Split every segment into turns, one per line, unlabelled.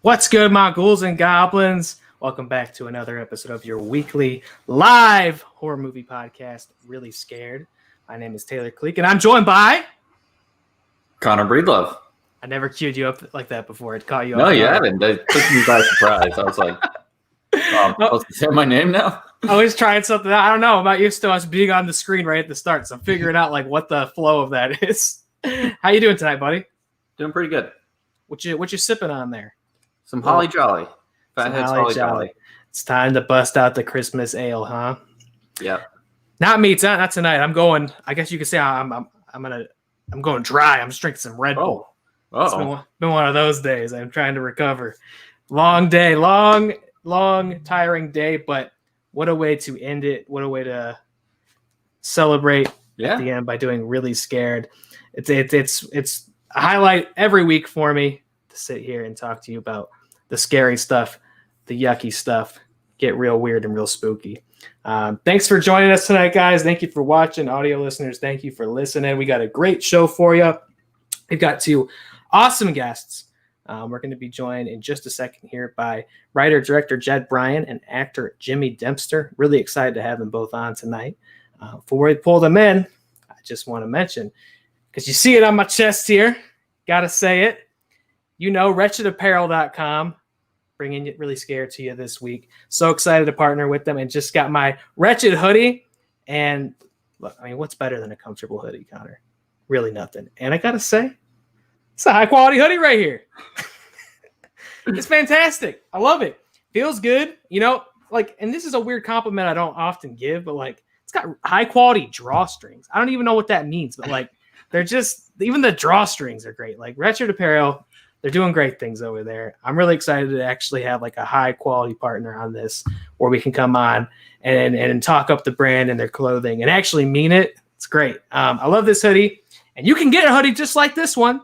What's good, my ghouls and goblins? Welcome back to another episode of your weekly live horror movie podcast, Reely Scared. My name is Taylor Cleek, and I'm joined by...
Connor Breedlove.
I never queued you up like that before. It caught you
No,
off
you
guard.
haven't. That took me by surprise. I was like, I'm supposed to say my name now?
I was trying something out. I don't know. I'm not used to us being on the screen right at the start, so I'm figuring out like what the flow of that is. How you doing tonight, buddy?
Doing pretty good.
What you sipping on there?
Some Holly Jolly.
Fathead's Holly Jolly. It's time to bust out the Christmas ale, huh?
Yep.
Not me. It's not tonight. I'm going. I guess you could say I'm going dry. I'm just drinking some Red Bull. It's been one of those days. I'm trying to recover. Long day, long, tiring day. But what a way to end it. What a way to celebrate at the end by doing Reely Scared. It's a highlight every week for me to sit here and talk to you about the scary stuff, the yucky stuff, get real weird and real spooky. Thanks for joining us tonight, guys. Thank you for watching. Audio listeners, thank you for listening. We got a great show for you. We've got two awesome guests. We're going to be joined in just a second here by writer-director Jed Brian and actor Jimmy Dempster. Really excited to have them both on tonight. Before we pull them in, I just want to mention, because you see it on my chest here, got to say it, wretchedapparel.com, bringing it Reely Scared to you this week. So excited to partner with them and just got my Wretched hoodie. And look, I mean, what's better than a comfortable hoodie, Connor? Really nothing. And I got to say, it's a high quality hoodie right here. It's fantastic. I love it. Feels good. And this is a weird compliment I don't often give, but it's got high quality drawstrings. I don't even know what that means, but they're just, even the drawstrings are great. Wretched Apparel, they're doing great things over there. I'm really excited to actually have a high quality partner on this where we can come on and talk up the brand and their clothing and actually mean it. It's great. I love this hoodie, and you can get a hoodie just like this one.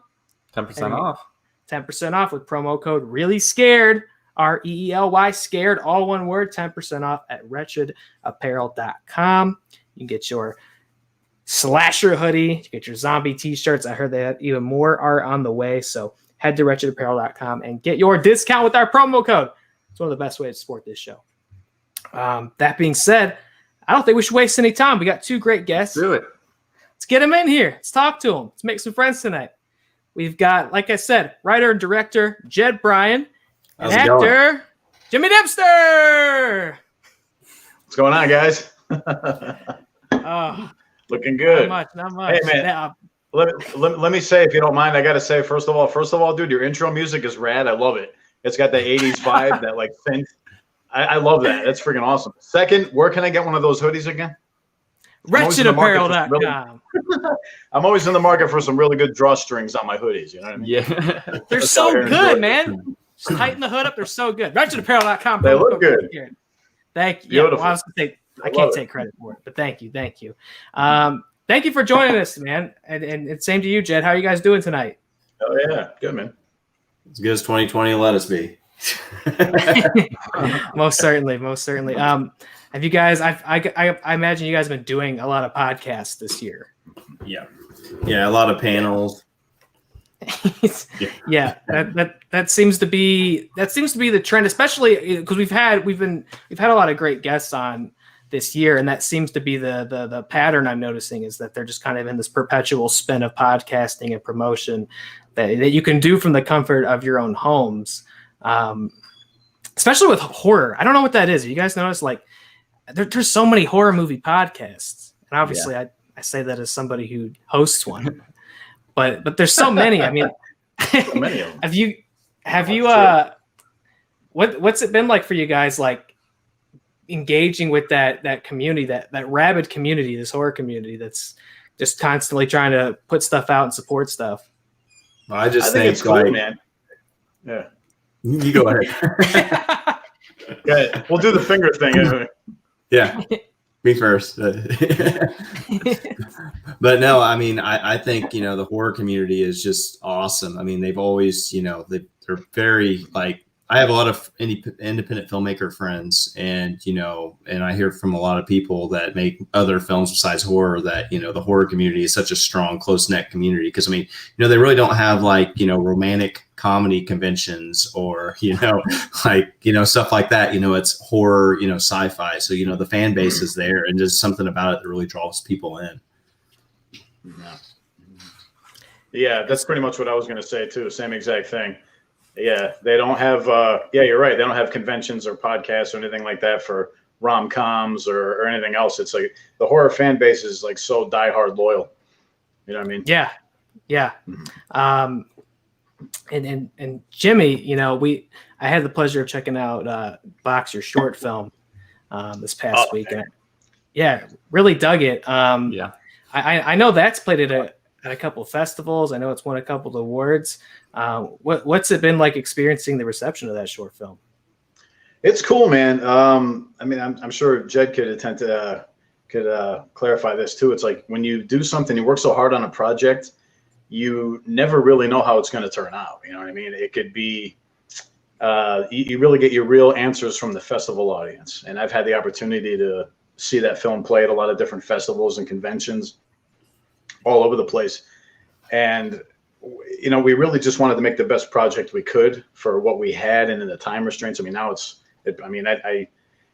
10% off. 10%
off with promo code Reely Scared, REELY Scared, all one word, 10% off at wretchedapparel.com. You can get your slasher hoodie, you get your zombie t-shirts. I heard that even more are on the way, so head to wretchedapparel.com and get your discount with our promo code. It's one of the best ways to support this show. That being said, I don't think we should waste any time. We got two great guests.
Do it.
Let's get them in here. Let's talk to them. Let's make some friends tonight. We've got, like I said, writer and director Jed Brian and actor Jimmy Dempster.
What's going on, guys? Looking good.
Not much.
Hey, man. Let me say, if you don't mind, I got to say, first of all, dude, your intro music is rad. I love it. It's got that 80s vibe, that synth. I love that. That's freaking awesome. Second, where can I get one of those hoodies again?
Wretchedapparel.com.
I'm always in the market for some really good drawstrings on my hoodies. You know what I mean?
Yeah. They're so good, man. Just tighten the hood up. They're so good. Wretchedapparel.com.
They look good.
Thank you.
Beautiful.
Yeah, I was going to say, I can't take credit for it, but thank you. Thank you for joining us, man. And same to you, Jed. How are you guys doing tonight?
Oh, yeah. Good, man.
As good as 2020 let us be.
Most certainly. Have you guys, I imagine you guys have been doing a lot of podcasts this year.
Yeah, a lot of panels.
Yeah, that seems to be the trend, especially because we've had a lot of great guests on this year, and that seems to be the pattern I'm noticing, is that they're just kind of in this perpetual spin of podcasting and promotion that you can do from the comfort of your own homes, especially with horror. I don't know what that is. You guys notice there's so many horror movie podcasts, and obviously I say that as somebody who hosts one, but there's so many. I mean,
so many of them.
have you what's it been like for you guys, engaging with that community, that rabid community, this horror community that's just constantly trying to put stuff out and support stuff?
Well, I think
it's cool, man. Yeah,
you go ahead.
Yeah, we'll do the finger thing.
Yeah, me first. But no, I mean, I think, the horror community is just awesome. I mean, they've always, they're very I have a lot of independent filmmaker friends, and and I hear from a lot of people that make other films besides horror that the horror community is such a strong, close-knit community. Because I mean, they really don't have like romantic comedy conventions or like stuff like that. It's horror, sci-fi. So the fan base is there, and there's something about it that really draws people in.
Yeah, that's pretty much what I was going to say too. Same exact thing. Yeah, they don't have. Yeah, you're right. They don't have conventions or podcasts or anything like that for rom-coms or anything else. It's like the horror fan base is like so diehard loyal. You know what I mean?
Yeah, yeah. And Jimmy, I had the pleasure of checking out Box, your short film, this past week. And really dug it.
Yeah,
I know that's played at a couple of festivals. I know it's won a couple of awards. What's it been like experiencing the reception of that short film?
It's cool, man. I mean, I'm sure Jed could clarify this too. It's like when you do something, you work so hard on a project, you never really know how it's going to turn out. You know what I mean? It could be, you really get your real answers from the festival audience. And I've had the opportunity to see that film play at a lot of different festivals and conventions all over the place. And, we really just wanted to make the best project we could for what we had and in the time restraints. I mean, now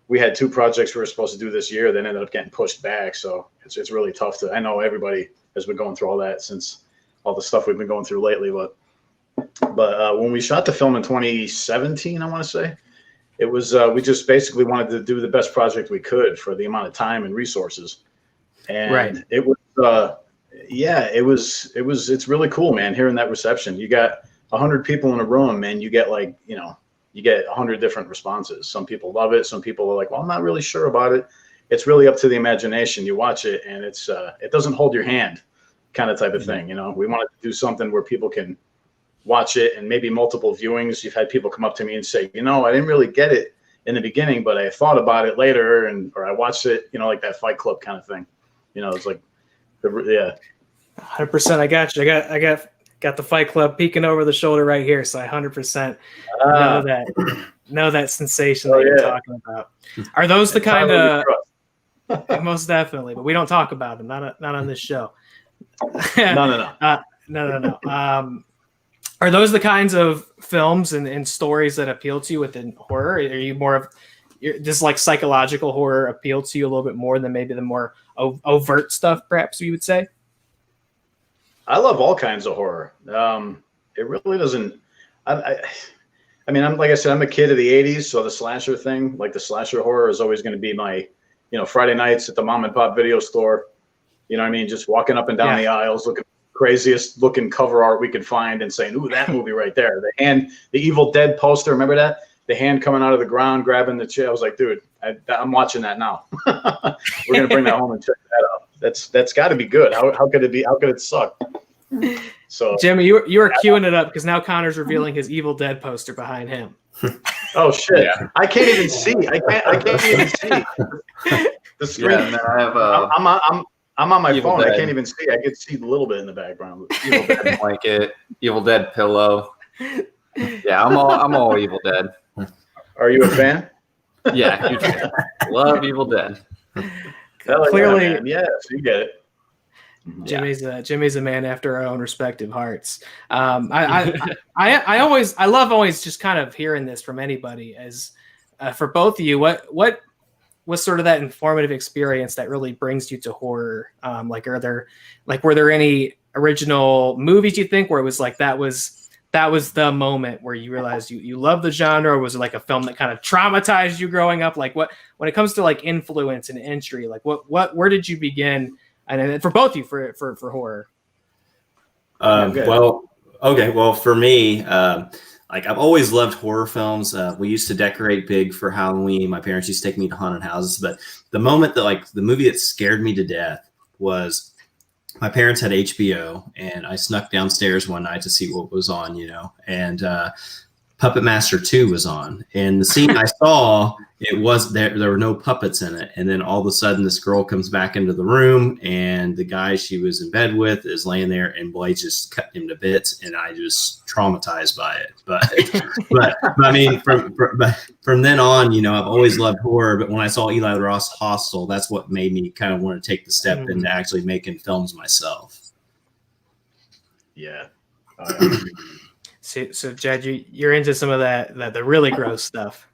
we had 2 projects we were supposed to do this year that ended up getting pushed back. So it's really tough I know everybody has been going through all that since all the stuff we've been going through lately. But when we shot the film in 2017, I want to say, it was, we just basically wanted to do the best project we could for the amount of time and resources. And it was, it's really cool, man, hearing that reception. You got 100 people in a room and you get like, you get 100 different responses. Some people love it. Some people are like, well, I'm not really sure about it. It's really up to the imagination. You watch it and it's, it doesn't hold your hand kind of type of thing. We wanted to do something where people can watch it and maybe multiple viewings. You've had people come up to me and say, I didn't really get it in the beginning, but I thought about it later or I watched it, like that Fight Club kind of thing. It's like,
100%. I got you. I got the Fight Club peeking over the shoulder right here. So I 100% know that sensation that you're talking about. Are those the kind of, most definitely, but we don't talk about them. Not on this show.
No.
No. Are those the kinds of films and stories that appeal to you within horror? Are you more of, does like psychological horror appeal to you a little bit more than maybe the more overt stuff, perhaps you would say?
I love all kinds of horror. It really doesn't. I mean, like I said, I'm a kid of the '80s, so the slasher thing, like the slasher horror, is always going to be my, Friday nights at the mom and pop video store. You know what I mean? Just walking up and down the aisles, looking craziest looking cover art we could find, and saying, "Ooh, that movie right there." The Evil Dead poster. Remember that? The hand coming out of the ground, grabbing the chair. I was like, dude, I'm watching that now. We're gonna bring that home and check that out. That's got to be good. How could it be? How could it suck? So,
Jimmy, you are queuing it up because now Connor's revealing his Evil Dead poster behind him.
Oh shit! Yeah. I can't even see. I can't even see the screen. Yeah, I have I'm on my Evil phone. Dead. I can't even see. I can see a little bit in the background. Evil
Dead blanket, Evil Dead pillow. Yeah, I'm all Evil Dead.
Are you a fan?
Yeah, huge fan. Love Evil Dead.
Clearly,
yes, you get it.
Jimmy's a man after our own respective hearts. I love always just kind of hearing this from anybody. As for both of you, what was sort of that informative experience that really brings you to horror? Were there any original movies you think where it was like that was the moment where you realized you love the genre, or was it like a film that kind of traumatized you growing up? Like when it comes to like influence and entry, like where did you begin? And for both of you, for horror.
Well, for me, I've always loved horror films. We used to decorate big for Halloween. My parents used to take me to haunted houses. But the moment that the movie that scared me to death was my parents had HBO, and I snuck downstairs one night to see what was on, and Puppet Master 2 was on, and the scene I saw, it was there were no puppets in it. And then all of a sudden this girl comes back into the room, and the guy she was in bed with is laying there, and Blade just cut him to bits, and I just traumatized by it. But I mean, from then on, you know, I've always loved horror, but when I saw Eli Roth's Hostel, that's what made me kind of want to take the step into actually making films myself.
Yeah.
So Jed, you're into some of the really gross stuff.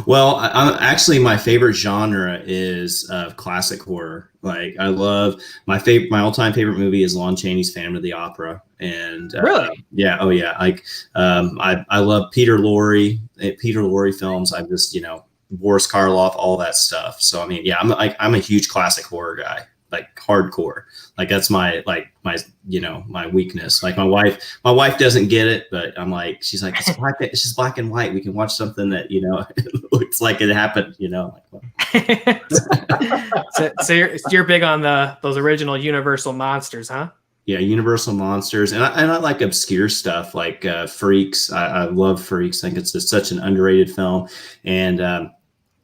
Well, I'm actually, my favorite genre is classic horror. Like, I love my all-time favorite movie is Lon Chaney's Phantom of the Opera, and
really,
yeah, oh yeah, like I love Peter Lorre films. I'm just, you know, Boris Karloff, all that stuff. So I mean, yeah, I'm a huge classic horror guy, like hardcore. Like that's my you know, my weakness. Like my wife doesn't get it, but I'm like, she's like, it's just black and white. We can watch something that, you know, looks like it happened, you know. Like, well.
so you're big on those original Universal monsters, huh?
Yeah, Universal monsters, and I like obscure stuff like Freaks. I love Freaks. I think it's just such an underrated film. And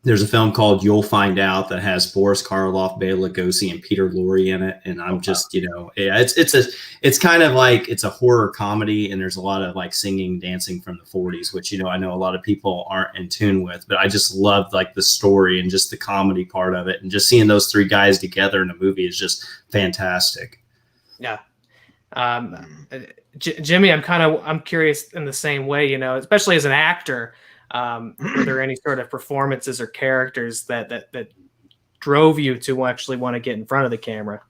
there's a film called You'll Find Out that has Boris Karloff, Bela Lugosi, and Peter Lorre in it. And I'm just, you know, yeah, it's kind of like, it's a horror comedy, and there's a lot of like singing, dancing from the 40s, which, you know, I know a lot of people aren't in tune with, but I just loved like the story and just the comedy part of it, and just seeing those three guys together in a movie is just fantastic.
Yeah. Jimmy, I'm curious in the same way, you know, especially as an actor. Were there any sort of performances or characters that drove you to actually want to get in front of the camera?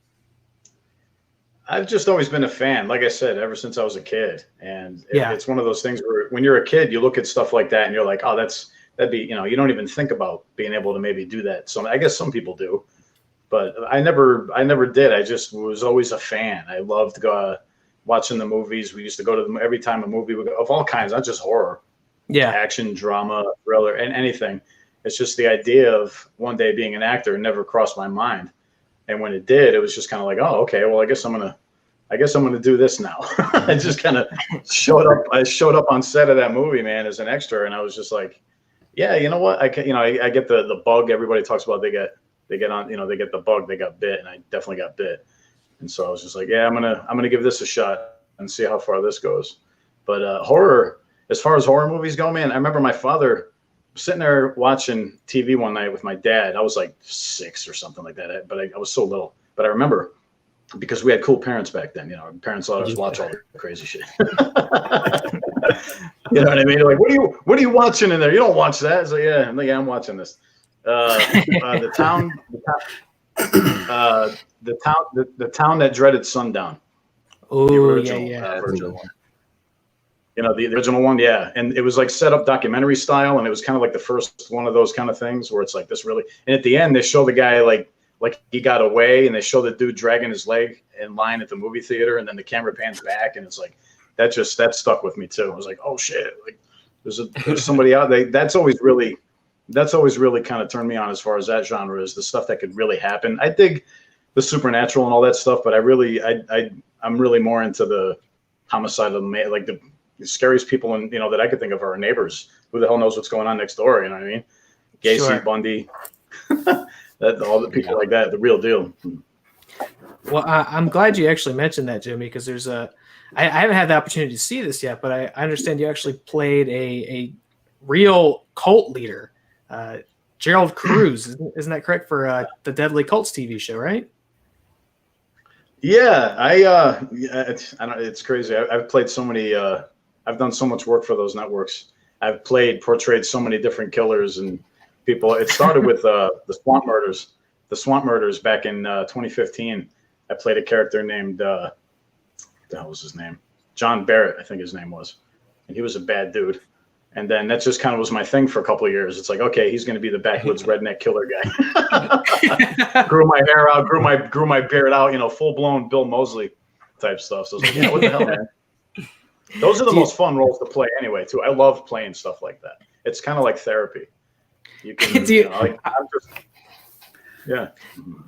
I've just always been a fan, like I said, ever since I was a kid. And it's one of those things where when you're a kid, you look at stuff like that and you're like, oh, that'd be, you know, you don't even think about being able to maybe do that. So I guess some people do, but I never did. I just was always a fan. I loved watching the movies. We used to go to them every time a movie would go, of all kinds, not just horror. Yeah, action, drama, thriller, and anything. It's just the idea of one day being an actor never crossed my mind. And when it did, it was just kind of like, oh, okay, well, I guess I'm gonna do this now. I just kind of showed up. I showed up on set of that movie, man, as an extra, and I was just like, yeah, you know what? I get the bug. Everybody talks about they get on, you know, they get the bug, they got bit, and I definitely got bit. And so I was just like, yeah, I'm gonna give this a shot and see how far this goes. But horror. As far as horror movies go, man, I remember my father sitting there watching TV one night with my dad. I was like 6 or something like that, but I was so little. But I remember, because we had cool parents back then. You know, our parents let us watch all the crazy shit. You know what I mean? They're like, what are you watching in there? You don't watch that. So yeah, I'm like, yeah, I'm watching this. The town that dreaded sundown.
Oh yeah.
You know, the original one, yeah. And it was like set up documentary style, and it was kind of like the first one of those kind of things where it's like this really, and at the end they show the guy like he got away, and they show the dude dragging his leg in line at the movie theater, and then the camera pans back, and it's like that stuck with me too. I was like, oh shit, like there's somebody out there. That's always really kind of turned me on as far as that genre is, the stuff that could really happen. I dig the supernatural and all that stuff, but I'm really more into the homicide of the, like the scariest people and, you know, that I could think of are our neighbors. Who the hell knows what's going on next door? You know what I mean? Gacy, sure. Bundy, all the people like that, the real deal.
Well, I'm glad you actually mentioned that, Jimmy, because there's I haven't had the opportunity to see this yet, but I understand you actually played a real cult leader, Gerald Cruz. Isn't that correct, for the Deadly Cults TV show, right?
Yeah, it's crazy. I've played so many. I've done so much work for those networks. I've portrayed so many different killers and people. It started with the Swamp Murders. The Swamp Murders back in 2015. I played a character named what the hell was his name? John Barrett, I think his name was, and he was a bad dude. And then that just kind of was my thing for a couple of years. It's like, okay, he's going to be the backwoods redneck killer guy. Grew my hair out, grew my beard out, you know, full blown Bill Moseley type stuff. So I was like, yeah, what the hell, man? Those are the most fun roles to play anyway, too. I love playing stuff like that. It's kind of like therapy. You can, yeah.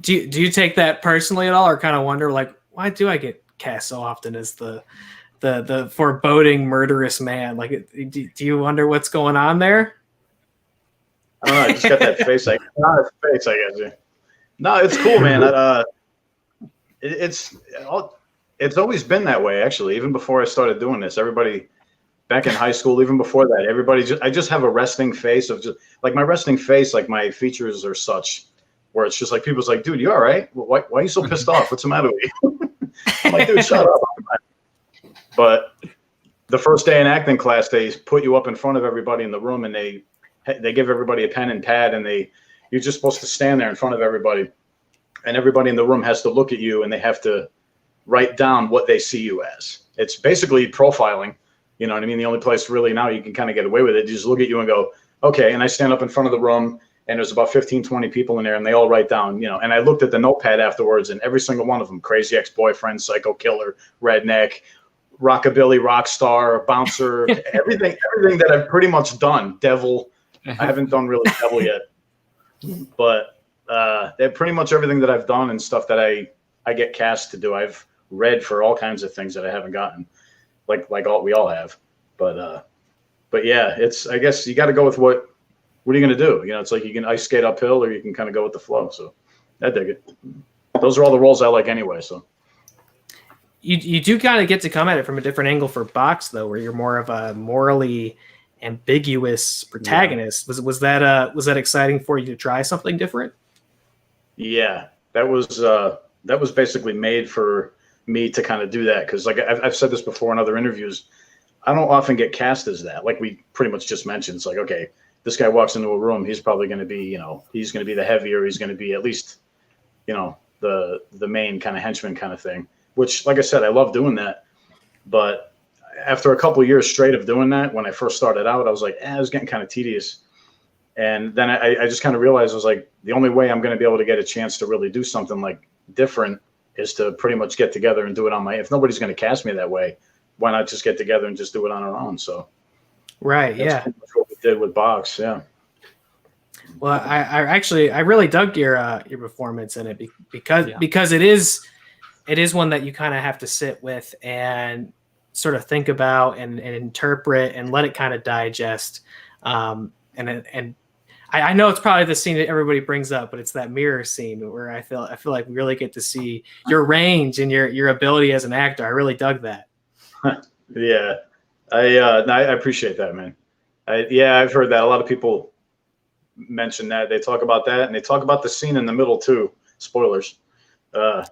Do you take that personally at all, or kind of wonder, like, why do I get cast so often as the the foreboding murderous man. Like, do you wonder what's going on there?
I don't know. I just got that face. I guess. Yeah. No, it's cool, man. It's always been that way, actually. Even before I started doing this, everybody back in high school, even before that, I just have a resting face of just like my resting face, like my features are such where it's just like people's like, dude, you all right? Why are you so pissed off? What's the matter with you? I'm like, dude, shut up. But the first day in acting class, they put you up in front of everybody in the room, and they give everybody a pen and pad, and you're just supposed to stand there in front of everybody, and everybody in the room has to look at you, and they have to write down what they see you as. It's basically profiling. You know what I mean? The only place really now you can kind of get away with it, you just look at you and go, okay. And I stand up in front of the room, and there's about 15, 20 people in there, and they all write down, you know, and I looked at the notepad afterwards, and every single one of them, crazy ex-boyfriend, psycho killer, redneck, rockabilly, rock star, bouncer, everything that I've pretty much done. Devil. I haven't done really devil yet, but pretty much everything that I've done and stuff that I get cast to do, I've read for all kinds of things that I haven't gotten, like we all have. But yeah, I guess you got to go with what are you going to do? You know, it's like you can ice skate uphill, or you can kind of go with the flow. So I dig it. Those are all the roles I like anyway. So
you do kind of get to come at it from a different angle for Box, though, where you're more of a morally ambiguous protagonist. Yeah. Was that exciting for you to try something different?
Yeah, that was basically made for me to kind of do that, because like I've said this before in other interviews, I don't often get cast as that. Like we pretty much just mentioned, it's like, okay, this guy walks into a room, he's probably going to be, you know, he's going to be the heavier, he's going to be at least, you know, the main kind of henchman kind of thing, which, like I said, I love doing that. But after a couple of years straight of doing that, when I first started out, I was like, it was getting kind of tedious. And then I just kind of realized, I was like, the only way I'm going to be able to get a chance to really do something like different is to pretty much get together and do it on if nobody's going to cast me that way, why not just get together and just do it on our own? So
right.
That's pretty much what we did with Box. Yeah.
Well, I really dug your performance in it because it is one that you kind of have to sit with and sort of think about and interpret and let it kind of digest. And I know it's probably the scene that everybody brings up, but it's that mirror scene where I feel like we really get to see your range and your ability as an actor. I really dug that.
Yeah, I appreciate that, man. I've heard that. A lot of people mention that. They talk about that, and they talk about the scene in the middle too. Spoilers. The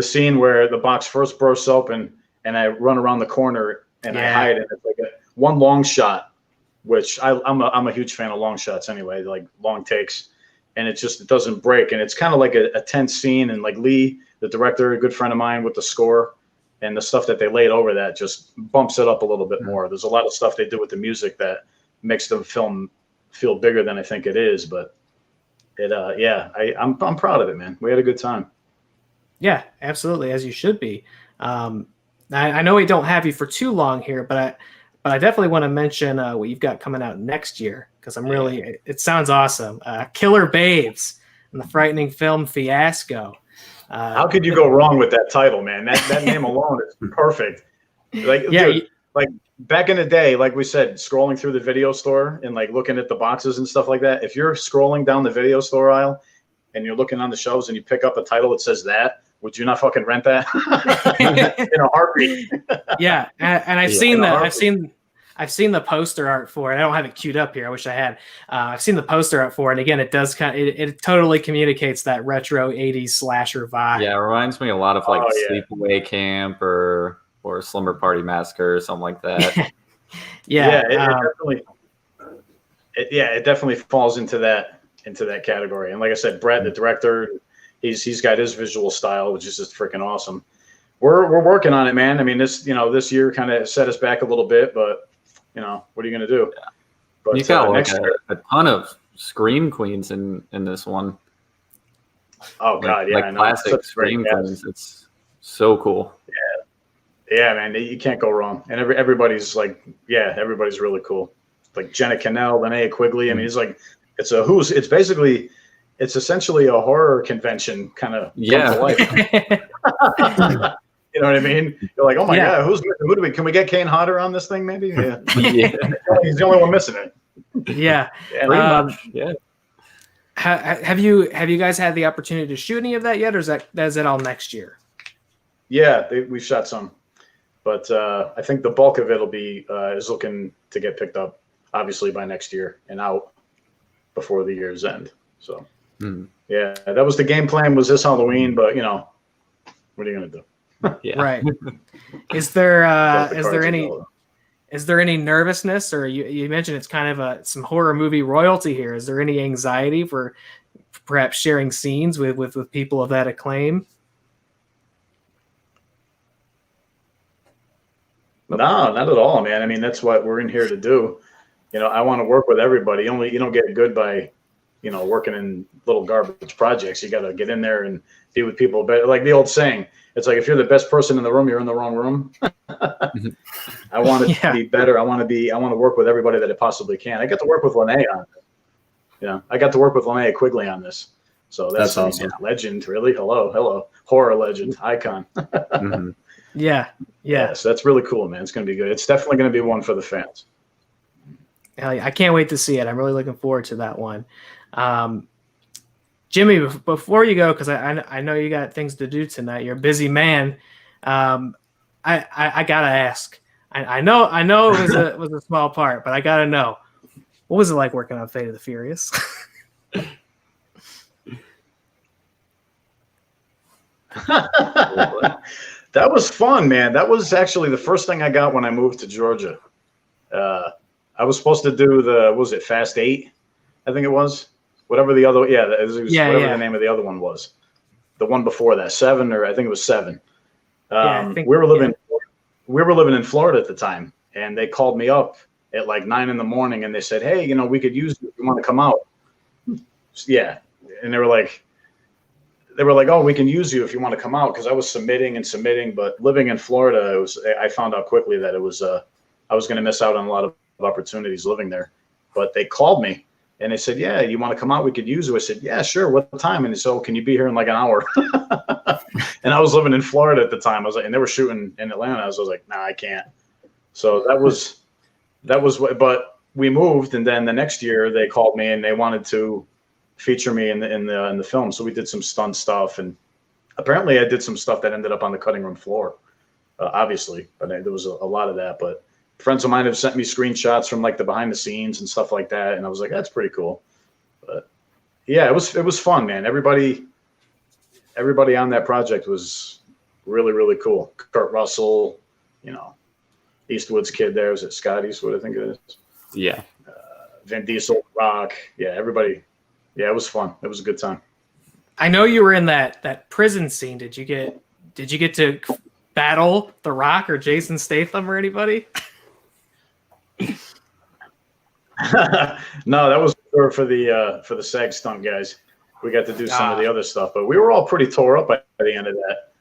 scene where the box first bursts open, and I run around the corner and I hide, and it's like one long shot, which I'm a huge fan of long shots anyway, like long takes, and it doesn't break, and it's kind of like a tense scene, and like Lee, the director, a good friend of mine, with the score and the stuff that they laid over that just bumps it up a little bit more. There's a lot of stuff they do with the music that makes the film feel bigger than I think it is, but I'm proud of it, man. We had a good time. Yeah,
absolutely, as you should be. I know we don't have you for too long here, but I definitely want to mention what you've got coming out next year, because it sounds awesome. Killer Babes and the Frightening Film Fiasco.
How could you go wrong with that title, man? That name alone is perfect. Like, yeah, dude, like back in the day, like we said, scrolling through the video store and like looking at the boxes and stuff like that. If you're scrolling down the video store aisle and you're looking on the shelves and you pick up a title that says that, would you not fucking rent that in a heartbeat?
Yeah, and I've seen that. I've seen the poster art for it. I don't have it queued up here. I wish I had. I've seen the poster art for it. And again, it does it totally communicates that retro 80s slasher vibe.
Yeah, it reminds me a lot of like Sleepaway Camp or Slumber Party Massacre or something like that.
It definitely falls into that category. And like I said, Brett, the director, he's got his visual style, which is just freaking awesome. We're working on it, man. I mean, this year kind of set us back a little bit, but what are you going to do?
Yeah. But you got like a ton of scream queens in this one.
Oh God,
like classic scream queens. It's so cool.
Yeah, man, you can't go wrong. And everybody's like, everybody's really cool. Like Jenna Cannell, Linnea Quigley. I mean, it's essentially a horror convention kind of.
Yeah.
To life. You know what I mean? You're like, oh my God, who do we? Can we get Kane Hodder on this thing? Maybe. Yeah. He's the only one missing it.
Yeah.
Pretty much. Yeah.
Have you guys had the opportunity to shoot any of that yet, or is it all next year?
Yeah, we shot some, but I think the bulk of it is looking to get picked up, obviously by next year and out before the year's end. So yeah, that was the game plan. Was this Halloween? But what are you gonna do?
Yeah.
Right. Is there any nervousness, or you mentioned it's kind of some horror movie royalty here? Is there any anxiety for perhaps sharing scenes with people of that acclaim?
No, not at all, man. I mean, that's what we're in here to do. I want to work with everybody. You don't get good by, working in little garbage projects. You got to get in there and be with people. But like the old saying, it's like if you're the best person in the room, you're in the wrong room. I want to be better. I want to work with everybody that I possibly can. I got to work with Linnea on it. I got to work with Linnea Quigley on this. So that's awesome. Legend, really. Hello. Horror legend, icon.
Mm-hmm.
Yeah.
So that's really cool, man. It's going to be good. It's definitely going to be one for the fans.
Hell yeah. I can't wait to see it. I'm really looking forward to that one. Jimmy, before you go, because I know you got things to do tonight. You're a busy man. I gotta ask. I know it was a small part, but I gotta know, what was it like working on Fate of the Furious?
That was fun, man. That was actually the first thing I got when I moved to Georgia. I was supposed to do Fast 8, I think it was. Whatever the other, whatever the name of the other one was. The one before that, 7, or I think it was 7. We were living in Florida at the time, and they called me up at like 9 a.m, and they said, "Hey, we could use you if you want to come out." Yeah, and they were like, "Oh, we can use you if you want to come out," because I was submitting, but living in Florida, I found out quickly that I was going to miss out on a lot of opportunities living there. But they called me and they said, "Yeah, you want to come out? We could use you." I said, "Yeah, sure. What time?" And they said, "Oh, can you be here in like an hour?" And I was living in Florida at the time. I was like, and they were shooting in Atlanta. I was like, "Nah, I can't." So that was what. But we moved, and then the next year they called me and they wanted to feature me in the film. So we did some stunt stuff, and apparently I did some stuff that ended up on the cutting room floor, obviously. But there was a lot of that. But friends of mine have sent me screenshots from like the behind the scenes and stuff like that, and I was like, that's pretty cool. But yeah, it was fun, man. Everybody on that project was really, really cool. Kurt Russell, Eastwood's kid there. Was it Scott Eastwood? I think it is.
Yeah.
Vin Diesel, Rock. Yeah, everybody. Yeah, it was fun. It was a good time.
I know you were in that prison scene. Did you get to battle The Rock or Jason Statham or anybody?
No, that was for the SAG stunt guys. We got to do some of the other stuff, but we were all pretty tore up by the end of that.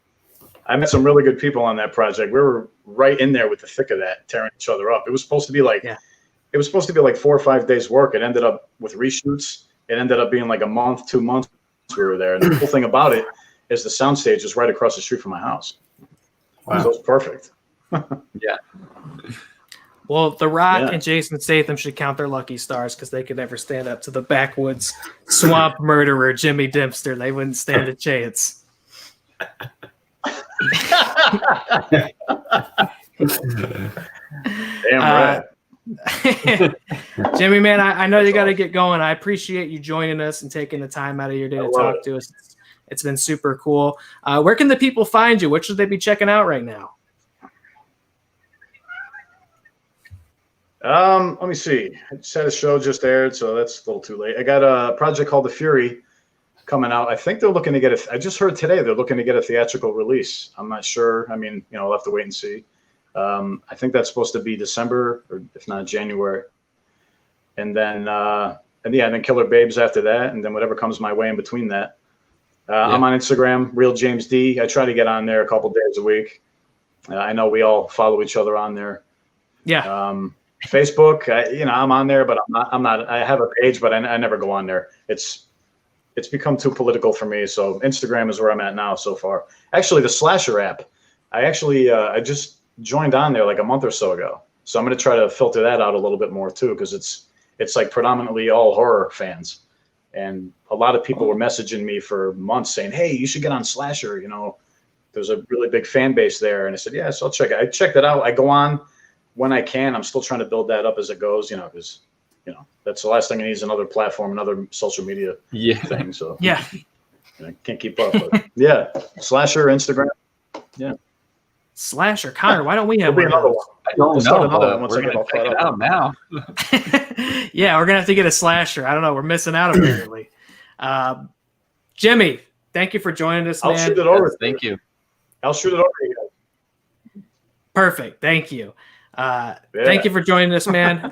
I met some really good people on that project. We were right in there with the thick of that, tearing each other up. It was supposed to be like 4 or 5 days work. It ended up with reshoots. It ended up being like a month, 2 months we were there. And the cool thing about it is the soundstage is right across the street from my house. Wow. So it was perfect.
Yeah.
Well, The Rock and Jason Statham should count their lucky stars because they could never stand up to the backwoods swamp murderer Jimmy Dempster. They wouldn't stand a chance.
Damn right.
Jimmy, man, I know you got to get going. I appreciate you joining us and taking the time out of your day to talk to us. It's been super cool. Where can the people find you? What should they be checking out right now?
Let me see. I just had a show just aired, so that's a little too late. I got a project called The Fury coming out. I think they're looking to get I just heard today they're looking to get a theatrical release. I'm not sure. I mean, we'll have to wait and see. I think that's supposed to be December, or if not January. And then, then Killer Babes after that, and then whatever comes my way in between that. I'm on Instagram, Real James D. I try to get on there a couple days a week. I know we all follow each other on there.
Yeah.
Facebook, I'm on there, but I'm not. I have a page, but I never go on there. It's become too political for me. So Instagram is where I'm at now so far. Actually, the Slasher app, actually I just joined on there like a month or so ago. So I'm going to try to filter that out a little bit more too, because it's like predominantly all horror fans. And a lot of people were messaging me for months saying, hey, you should get on Slasher. You know, there's a really big fan base there. And I said, yeah, so I'll check it. I checked it out. I go on when I can. I'm still trying to build that up as it goes, you know, because, you know, that's the last thing I need is another platform, another social media thing. So
yeah,
I can't keep up. But yeah, Slasher, Instagram. Yeah.
Slasher. Connor, why don't we have
another one?
I don't know.
Another one once
We're
I get
gonna
all
check
caught
it
up.
out now.
Yeah, we're gonna have to get a Slasher. I don't know. We're missing out apparently. Jimmy, thank you for joining us, man.
I'll shoot it over.
Yes, thank you.
I'll shoot it over to you guys.
Perfect. Thank you. Thank you for joining us, man.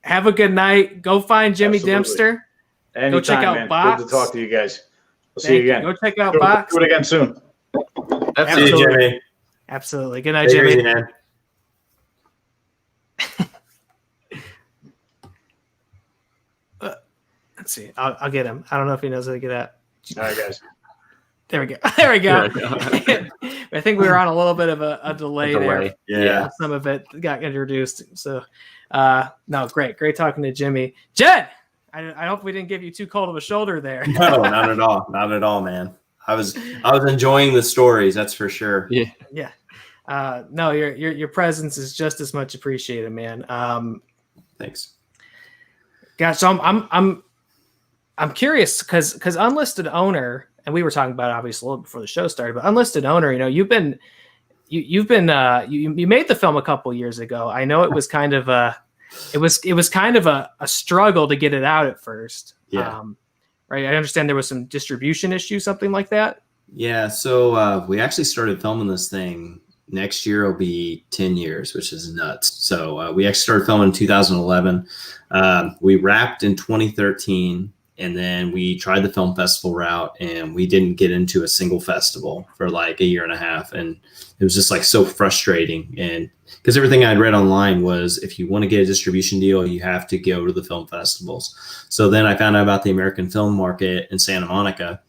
Have a good night. Go find Jimmy
Absolutely.
Dempster.
Anytime,
Go check out
man.
Box.
Good to talk to you guys. We'll see
Thank
you again.
Go check out
Do
Box.
it again soon.
That's
See you, Jimmy.
Absolutely. Good night,
Take it
Jimmy.
easy, man.
Let's see. I'll get him. I don't know if he knows how to get out.
All right, guys.
There we go. There we go. I think we were on a little bit of a delay there.
Yeah.
Some of it got introduced. So, no, great talking to Jimmy. Jed, I hope we didn't give you too cold of a shoulder there.
No, not at all. Not at all, man. I was enjoying the stories. That's for sure.
Yeah. No, your presence is just as much appreciated, man.
Thanks.
Gosh, so I'm curious because Unlisted Owner, and we were talking about it obviously a little before the show started, but Unlisted Owner, you know, you made the film a couple years ago. I know it was kind of a struggle to get it out at first.
Yeah.
Right. I understand there was some distribution issue, something like that.
Yeah. So we actually started filming this thing. Next year will be 10 years, which is nuts. So we actually started filming in 2011. We wrapped in 2013, and then we tried the film festival route, and we didn't get into a single festival for like a year and a half. And it was just like so frustrating. And because everything I'd read online was if you want to get a distribution deal, you have to go to the film festivals. So then I found out about the American film market in Santa Monica.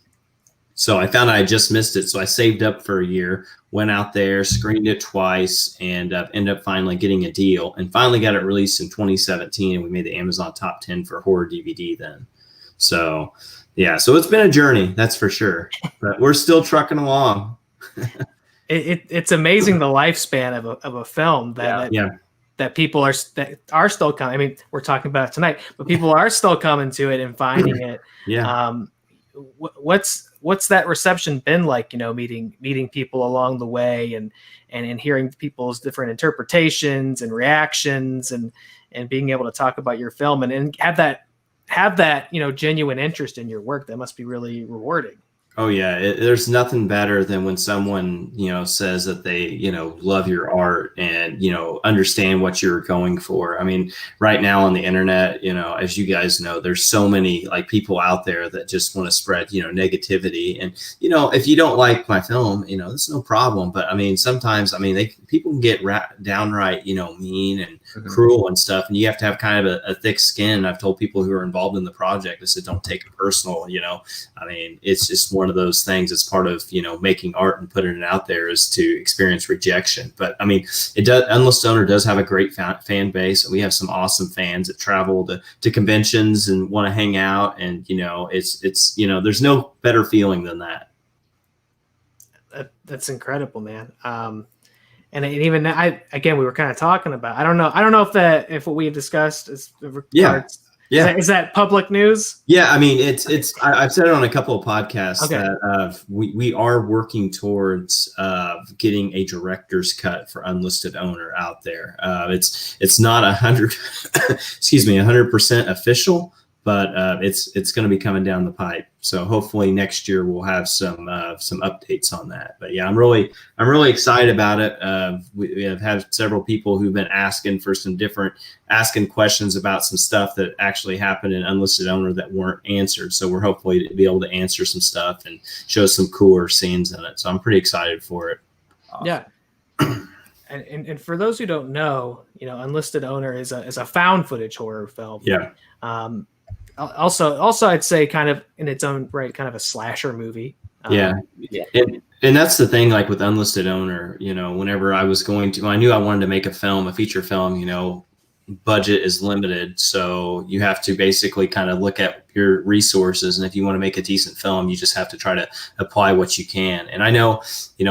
So I found I just missed it. So I saved up for a year, went out there, screened it twice, and ended up finally getting a deal, and finally got it released in 2017. And we made the Amazon top 10 for horror DVD then. So yeah, so it's been a journey, that's for sure, but we're still trucking along.
It's amazing the lifespan of a film that people are still coming. I mean, we're talking about it tonight, but people are still coming to it and finding it.
Yeah.
What's that reception been like? You know, meeting people along the way and hearing people's different interpretations and reactions and being able to talk about your film and have that you know, genuine interest in your work. That must be really rewarding.
Oh yeah, there's nothing better than when someone, you know, says that they, you know, love your art and, you know, understand what you're going for. I mean, right now on the internet, you know, as you guys know, there's so many like people out there that just want to spread, you know, negativity. And, you know, if you don't like my film, you know, that's no problem. But I mean, sometimes, I mean, people can get downright, you know, mean and cruel and stuff. And you have to have kind of a thick skin. I've told people who are involved in the project, I said, don't take it personal. You know, I mean, it's just one of those things. It's part of, you know, making art and putting it out there is to experience rejection. But I mean, it does. Unlisted Owner does have a great fan base. We have some awesome fans that travel to conventions and want to hang out. And, you know, it's, you know, there's no better feeling than that.
That's incredible, man. And even again, we were kind of talking about, I don't know if what we had discussed is is that public news?
Yeah, I mean, I've said it on a couple of podcasts that we are working towards getting a director's cut for Unlisted Owner out there. It's not 100% official, but it's going to be coming down the pipe. So hopefully next year we'll have some updates on that. But yeah, I'm really excited about it. We have had several people who've been asking questions about some stuff that actually happened in Unlisted Owner that weren't answered. So we're hopefully to be able to answer some stuff and show some cooler scenes in it. So I'm pretty excited for it.
Yeah. And for those who don't know, you know, Unlisted Owner is a found footage horror film.
Yeah.
Also, I'd say kind of in its own right, kind of a slasher movie.
And And that's the thing, like with Unlisted Owner, whenever I was I knew I wanted to make a feature film, budget is limited. So you have to basically kind of look at your resources. And if you want to make a decent film, you just have to try to apply what you can. And I know,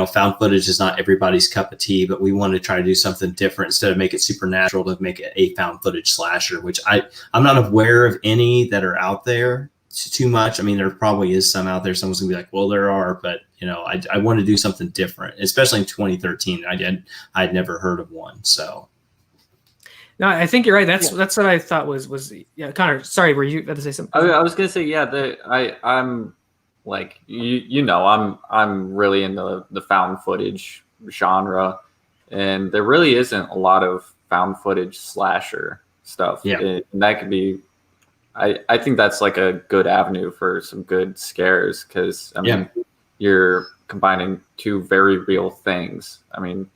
found footage is not everybody's cup of tea, but we wanted to try to do something different instead of make it supernatural, to make it a found footage slasher, which I'm not aware of any that are out there too much. I mean, there probably is some out there. Someone's gonna be like, well, there are, but I want to do something different, especially in 2013. I'd never heard of one. So.
No, I think you're right. That's what I thought was Connor. Sorry, were you about to say something?
I was gonna say I'm like I'm really into the found footage genre, and there really isn't a lot of found footage slasher stuff.
Yeah,
and that could be. I think that's like a good avenue for some good scares, because I mean you're combining two very real things. I mean,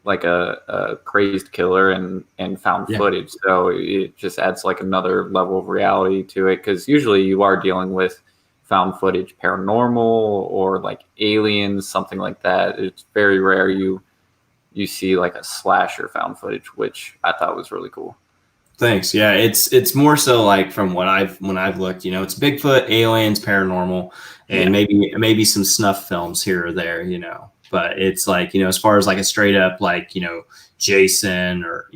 like a crazed killer and found footage. So it just adds like another level of reality to it, because usually you are dealing with found footage, paranormal or like aliens, something like that. It's very rare you see like a slasher found footage, which I thought was really cool.
Thanks. Yeah, it's more so like from when I've looked, it's Bigfoot, aliens, paranormal, and maybe some snuff films here or there, But it's like, as far as like a straight up like, Jason or,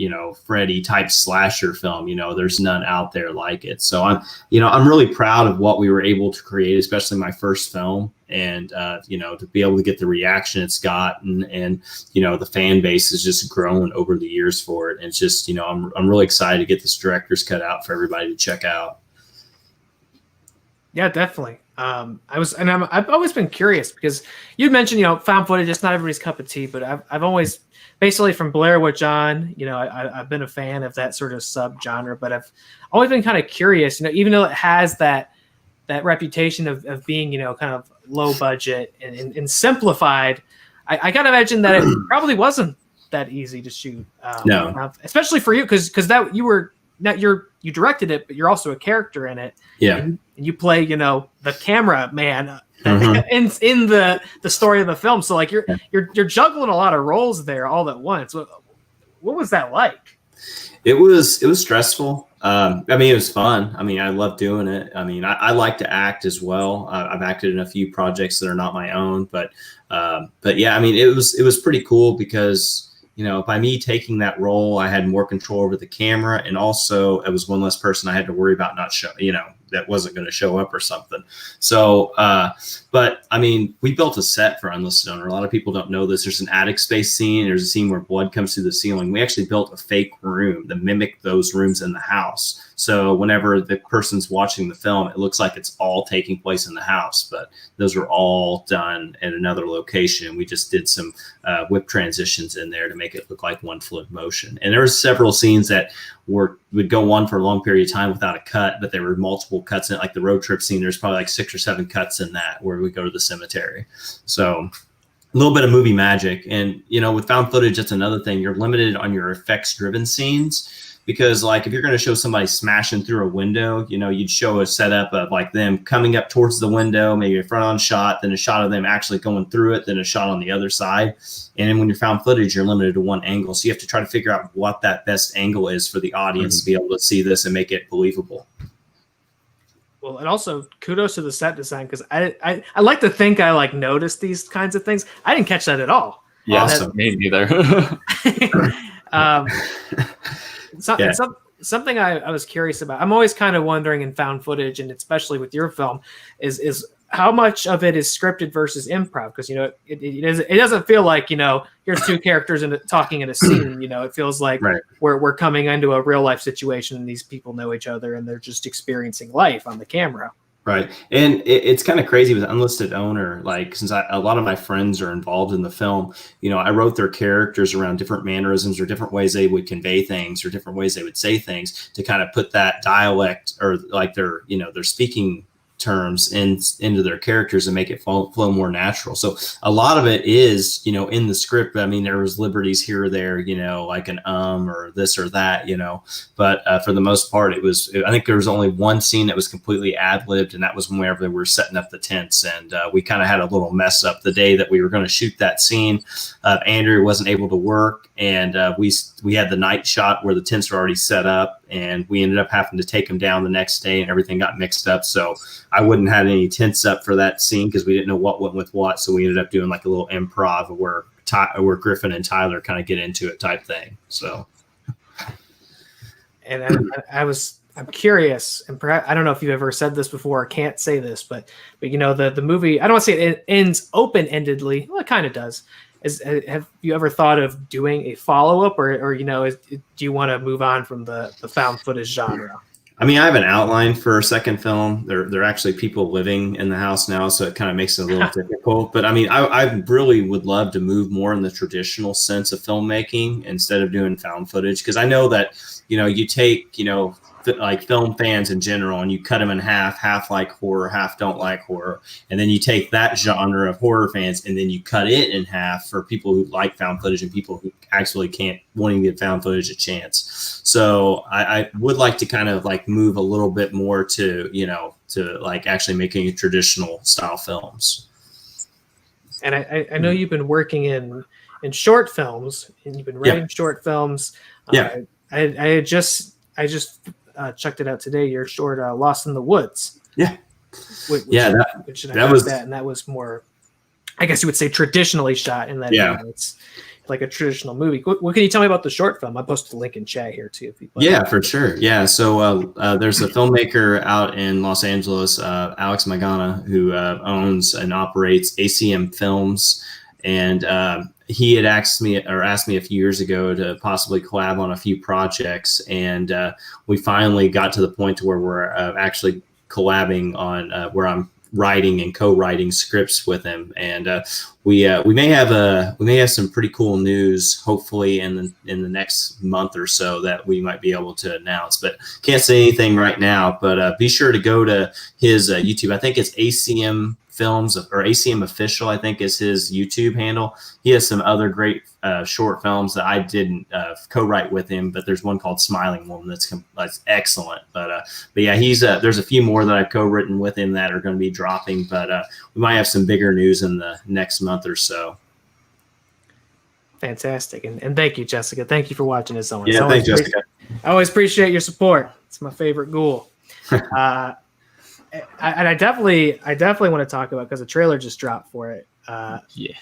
Freddy type slasher film, there's none out there like it. So I'm really proud of what we were able to create, especially my first film. And, to be able to get the reaction it's got and the fan base has just grown over the years for it. And it's just, I'm really excited to get this director's cut out for everybody to check out.
Yeah, definitely. I've always been curious, because you mentioned, found footage, it's not everybody's cup of tea, but I've always, basically from Blair Witch on, I've been a fan of that sort of subgenre, but I've always been kind of curious, even though it has that reputation of being, kind of low budget and simplified, I gotta imagine that it probably wasn't that easy to shoot.
No,
especially for you, because that you directed it, but you're also a character in it.
Yeah.
And you play, the camera man in the story of the film. So like you're juggling a lot of roles there all at once. What was that like?
It was stressful. I mean, it was fun. I mean, I love doing it. I mean, I like to act as well. I've acted in a few projects that are not my own, but yeah, I mean, it was pretty cool, because by me taking that role, I had more control over the camera, and also it was one less person I had to worry about not show, that wasn't going to show up or something. So, but I mean, we built a set for Unlisted Owner. A lot of people don't know this. There's an attic space scene. There's a scene where blood comes through the ceiling. We actually built a fake room that mimicked those rooms in the house. So whenever the person's watching the film, it looks like it's all taking place in the house, but those were all done at another location. We just did some whip transitions in there to make it look like one fluid motion. And there were several scenes that would go on for a long period of time without a cut, but there were multiple cuts in it. Like the road trip scene, there's probably like 6 or 7 cuts in that where we go to the cemetery. So a little bit of movie magic. And, with found footage, that's another thing. You're limited on your effects driven scenes, because like if you're going to show somebody smashing through a window, you'd show a setup of like them coming up towards the window, maybe a front on shot, then a shot of them actually going through it, then a shot on the other side. And then when you're found footage, you're limited to one angle. So you have to try to figure out what that best angle is for the audience to be able to see this and make it believable.
Well, and also kudos to the set design, because I like to think I like noticed these kinds of things. I didn't catch that at all.
Yeah, awesome. Me neither.
Something I was curious about. I'm always kind of wondering in found footage, and especially with your film, is how much of it is scripted versus improv? Because it doesn't feel like here's two characters talking in a scene. It feels like we're coming into a real life situation, and these people know each other, and they're just experiencing life on the camera.
Right. And it's kind of crazy with Unlisted Owner, like since a lot of my friends are involved in the film, I wrote their characters around different mannerisms or different ways they would convey things or different ways they would say things to kind of put that dialect or like their speaking terms into their characters and make it flow more natural. So a lot of it is, you know, in the script. I mean, there was liberties here or there, you know, like an or this or that, you know, but for the most part, I think there was only one scene that was completely ad-libbed, and that was whenever they were setting up the tents. And we kind of had a little mess up the day that we were going to shoot that scene. Andrew wasn't able to work, and we had the night shot where the tents were already set up, and we ended up having to take them down the next day, and everything got mixed up. So I wouldn't have any tents up for that scene because we didn't know what went with what. So we ended up doing like a little improv where Griffin and Tyler kind of get into it type thing. So,
and I'm curious, and perhaps I don't know if you've ever said this before or can't say this, but you know, the movie, I don't want to say it ends open-endedly. Well, it kind of does. Have you ever thought of doing a follow-up, or you know, do you want to move on from the found footage genre?
I mean, I have an outline for a second film. There are actually people living in the house now, so it kind of makes it a little difficult. But I mean, I really would love to move more in the traditional sense of filmmaking instead of doing found footage, because I know that, you know, you take, you know, like film fans in general, and you cut them in half like horror, half don't like horror. And then you take that genre of horror fans and then you cut it in half for people who like found footage and people who actually wanting to give found footage a chance. So I would like to kind of like move a little bit more to, you know, to like actually making traditional style films.
And I know you've been working in short films, and you've been writing short films.
Yeah.
I just checked it out today. Your short, "Lost in the Woods."
Yeah,
that was more, I guess you would say, traditionally shot in that.
Yeah,
it's like a traditional movie. What can you tell me about the short film? I posted a link in chat here too. If you'd
like. For sure. Yeah, so there's a filmmaker out in Los Angeles, Alex Magana, who owns and operates ACM Films, and he had asked me a few years ago to possibly collab on a few projects, and we finally got to the point to where we're actually collabing on where I'm writing and co-writing scripts with him, and we may have some pretty cool news hopefully in the next month or so that we might be able to announce, but can't say anything right now. But be sure to go to his YouTube. I think it's ACM Films, or ACM Official, I think is his YouTube handle. He has some other great short films that I didn't co-write with him, but there's one called Smiling Woman that's excellent. But yeah, there's a few more that I've co-written with him that are going to be dropping, but we might have some bigger news in the next month or so.
Fantastic. And thank you, Jessica. Thank you for watching this.
Yeah, thanks, Jessica.
I always appreciate your support. It's my favorite ghoul. And I definitely want to talk about, because the trailer just dropped for it.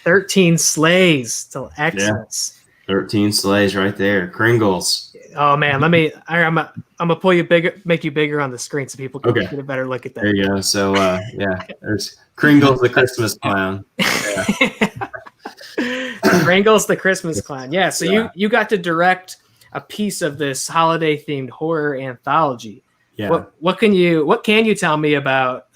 13 Slays Till Xmas.
13 Slays right there. Kringles.
Oh man, I'm gonna pull you bigger, make you bigger on the screen so people can get a better look at that.
There you go. So there's Kringles the Christmas clown.
Kringles the Christmas clown. Yeah. So you got to direct a piece of this holiday themed horror anthology.
Yeah.
What can you tell me about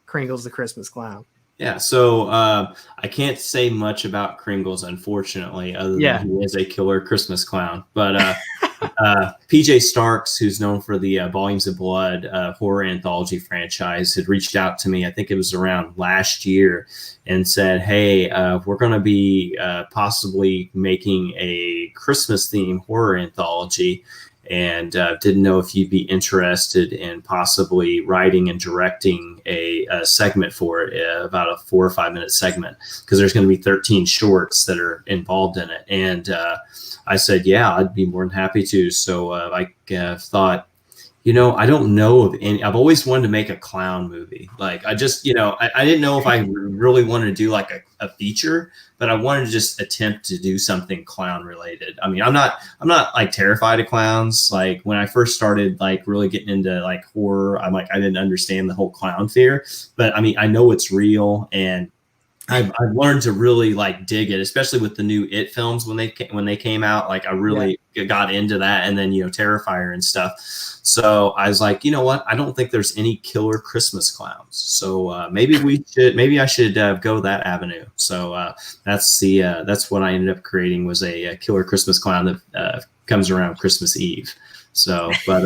Kringles the Christmas Clown?
Yeah, so I can't say much about Kringles, unfortunately, other than he is a killer Christmas clown. But PJ Starks, who's known for the Volumes of Blood horror anthology franchise, had reached out to me, I think it was around last year, and said, hey, we're going to be possibly making a Christmas-themed horror anthology, and didn't know if you'd be interested in possibly writing and directing a segment for it, about a 4 or 5 minute segment, because there's going to be 13 shorts that are involved in it. And I said, yeah, I'd be more than happy to. So I thought, you know, I don't know of any. I've always wanted to make a clown movie. Like, I just, you know, I didn't know if I really wanted to do like a feature, but I wanted to just attempt to do something clown related. I mean, I'm not like terrified of clowns. Like, when I first started like really getting into like horror, I didn't understand the whole clown fear, but I mean, I know it's real, and I've learned to really like dig it, especially with the new It films when they came out. Like, I really got into that, and then, you know, Terrifier and stuff. So I was like, you know what? I don't think there's any killer Christmas clowns. So maybe I should go that avenue. So that's what I ended up creating, was a killer Christmas clown that comes around Christmas Eve. So, but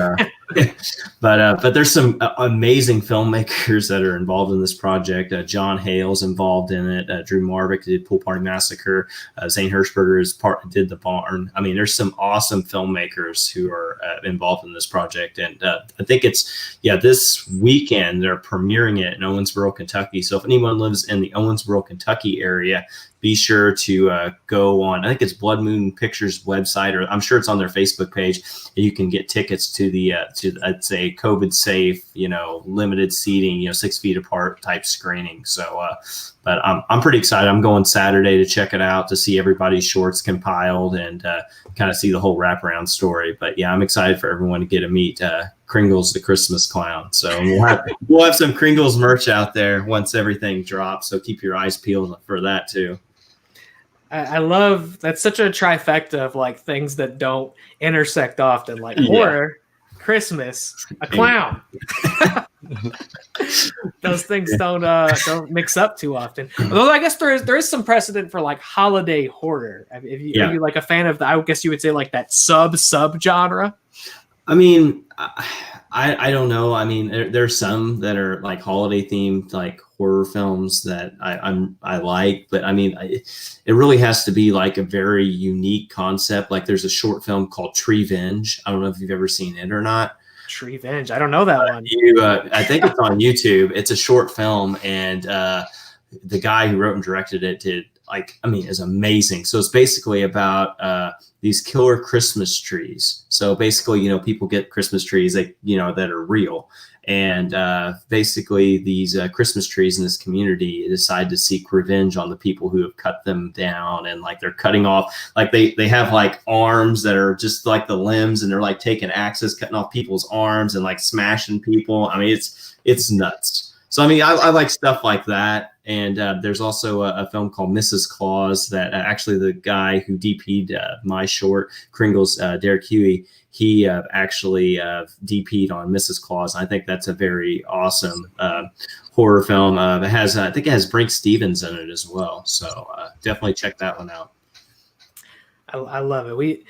But there's some amazing filmmakers that are involved in this project. John Hale's involved in it. Drew Marvick did Pool Party Massacre. Zane Hirschberger did The Barn. I mean, there's some awesome filmmakers who are involved in this project. And I think it's, this weekend they're premiering it in Owensboro, Kentucky. So if anyone lives in the Owensboro, Kentucky area, be sure to go on, I think it's Blood Moon Pictures website, or I'm sure it's on their Facebook page. And you can get tickets to the, I'd say, COVID safe, limited seating, 6 feet apart type screening. So, but I'm pretty excited. I'm going Saturday to check it out, to see everybody's shorts compiled and kind of see the whole wraparound story. But yeah, I'm excited for everyone to get to meet Kringle's the Christmas clown. So we'll have some Kringle's merch out there once everything drops. So keep your eyes peeled for that too.
I love, that's such a trifecta of like things that don't intersect often, like horror, Christmas, a clown. Those things don't mix up too often. Although I guess there is some precedent for like holiday horror. Are you like a fan of the, I guess you would say like that sub genre?
I mean, I don't know. I mean, there's some that are like holiday themed, like horror films that I like, but I mean, it really has to be like a very unique concept. Like there's a short film called Treevenge. I don't know if you've ever seen it or not.
Treevenge. I don't know that one.
I think it's on YouTube. It's a short film, and the guy who wrote and directed it is amazing. So it's basically about these killer Christmas trees. So basically, people get Christmas trees that are real. And basically these Christmas trees in this community decide to seek revenge on the people who have cut them down. And like they're cutting off, like they have like arms that are just like the limbs, and they're like taking axes, cutting off people's arms and like smashing people. I mean, it's nuts. So, I mean, I like stuff like that. And there's also a film called Mrs. Claus that actually the guy who DP'd my short, Kringle's Derek Huey, he actually DP'd on Mrs. Claus. I think that's a very awesome horror film. I think it has Brink Stevens in it as well. So definitely check that one out.
I love it.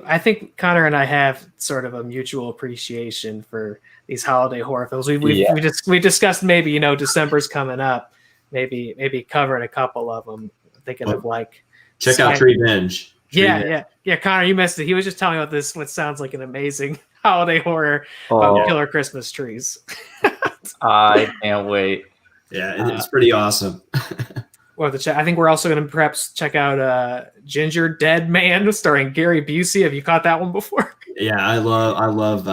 I think Connor and I have sort of a mutual appreciation for these holiday horror films. We discussed maybe, December's coming up, maybe covering a couple of them. Thinking of like
check out Treevenge.
Yeah. Connor, you missed it. He was just telling me about this, what sounds like an amazing holiday horror about killer Christmas trees.
I can't wait.
Yeah, it's pretty awesome.
I think we're also going to perhaps check out Ginger Dead Man starring Gary Busey. Have you caught that one before?
Yeah, I love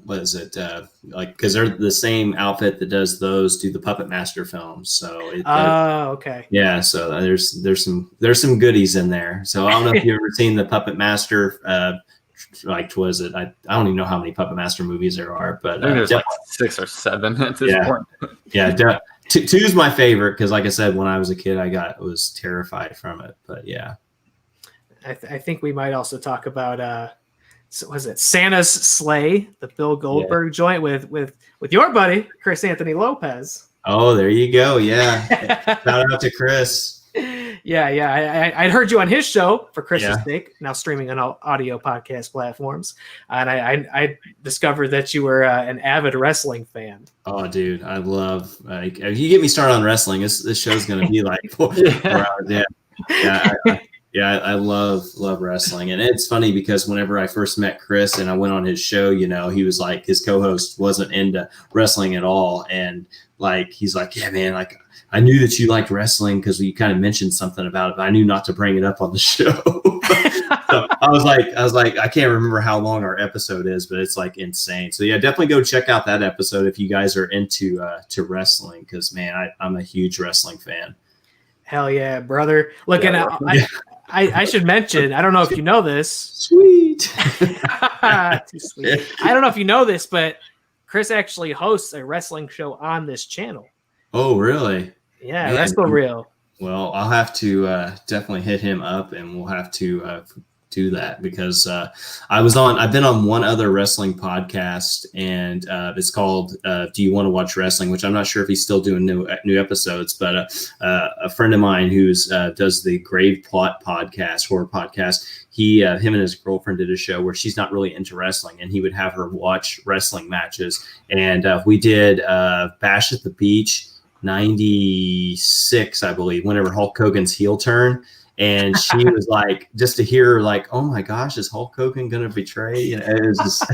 what is it? Because they're the same outfit that does the Puppet Master films. So
okay.
Yeah, so there's some goodies in there. So I don't know if you've ever seen the Puppet Master. Was it? I don't even know how many Puppet Master movies there are, but
I think there's like 6 or 7 at this point.
Yeah. Two's my favorite because, like I said, when I was a kid, I was terrified from it. But yeah,
I think we might also talk about was it Santa's Sleigh, the Bill Goldberg joint with your buddy Chris Anthony Lopez.
Oh, there you go. Yeah, shout out to Chris.
Yeah. I'd heard you on his show for Chris's sake, now streaming on all audio podcast platforms. And I discovered that you were an avid wrestling fan.
Oh, dude, I love, if you get me started on wrestling, this show's going to be like 4 hours. Yeah. I love wrestling. And it's funny because whenever I first met Chris and I went on his show, he was like, his co-host wasn't into wrestling at all. And like, he's like, yeah, man, like, I knew that you liked wrestling because you kind of mentioned something about it, but I knew not to bring it up on the show. So I was like, I can't remember how long our episode is, but it's like insane. So yeah, definitely go check out that episode if you guys are into to wrestling, because man, I'm a huge wrestling fan.
Hell yeah, brother! Look, I should mention, I don't know if you know this.
Sweet.
Too sweet. I don't know if you know this, but Chris actually hosts a wrestling show on this channel.
Oh, really?
Yeah, man, Wrestle Real.
Well, I'll have to definitely hit him up, and we'll have to do that, because I've been on one other wrestling podcast, and it's called Do You Want to Watch Wrestling, which I'm not sure if he's still doing new episodes, but a friend of mine who's does the Grave Plot podcast, horror podcast, him and his girlfriend did a show where she's not really into wrestling, and he would have her watch wrestling matches. And we did Bash at the Beach 96, I believe, whenever Hulk Hogan's heel turn. And she was like, just to hear her like, oh my gosh, is Hulk Hogan going to betray? You know, it was just,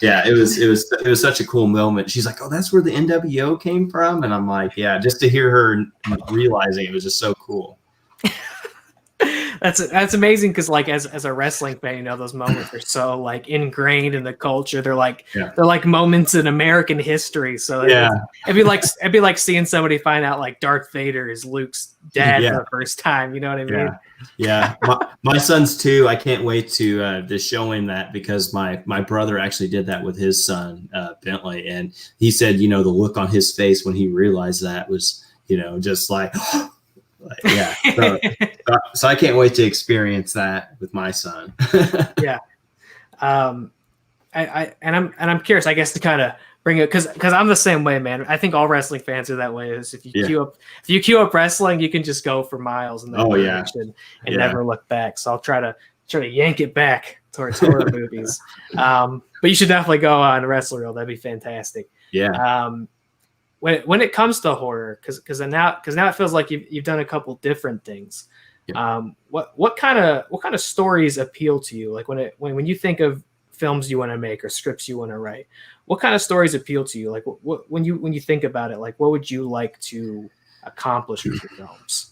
yeah, it was such a cool moment. She's like, oh, that's where the NWO came from. And I'm like, yeah, just to hear her realizing it was just so cool.
That's amazing, because like as a wrestling fan, you know, those moments are so like ingrained in the culture. They're like they're like moments in American history. So it'd be like seeing somebody find out like Darth Vader is Luke's dad for the first time. You know what I mean?
Yeah. My son's too. I can't wait to show him that, because my brother actually did that with his son Bentley, and he said, you know, the look on his face when he realized that was, you know, just like. Yeah, so I can't wait to experience that with my son.
Yeah, I'm curious, I guess, to kind of bring it, because I'm the same way, man. I think all wrestling fans are that way. Is if you queue up wrestling, you can just go for miles in that direction and never look back. So I'll try to yank it back towards horror movies. But you should definitely go on Wrestle Reel. That'd be fantastic.
Yeah.
When it comes to horror, because now it feels like you've done a couple different things. What kind of stories appeal to you? Like when you think of films you want to make or scripts you want to write, what kind of stories appeal to you? Like when you think about it, like what would you like to accomplish with your films?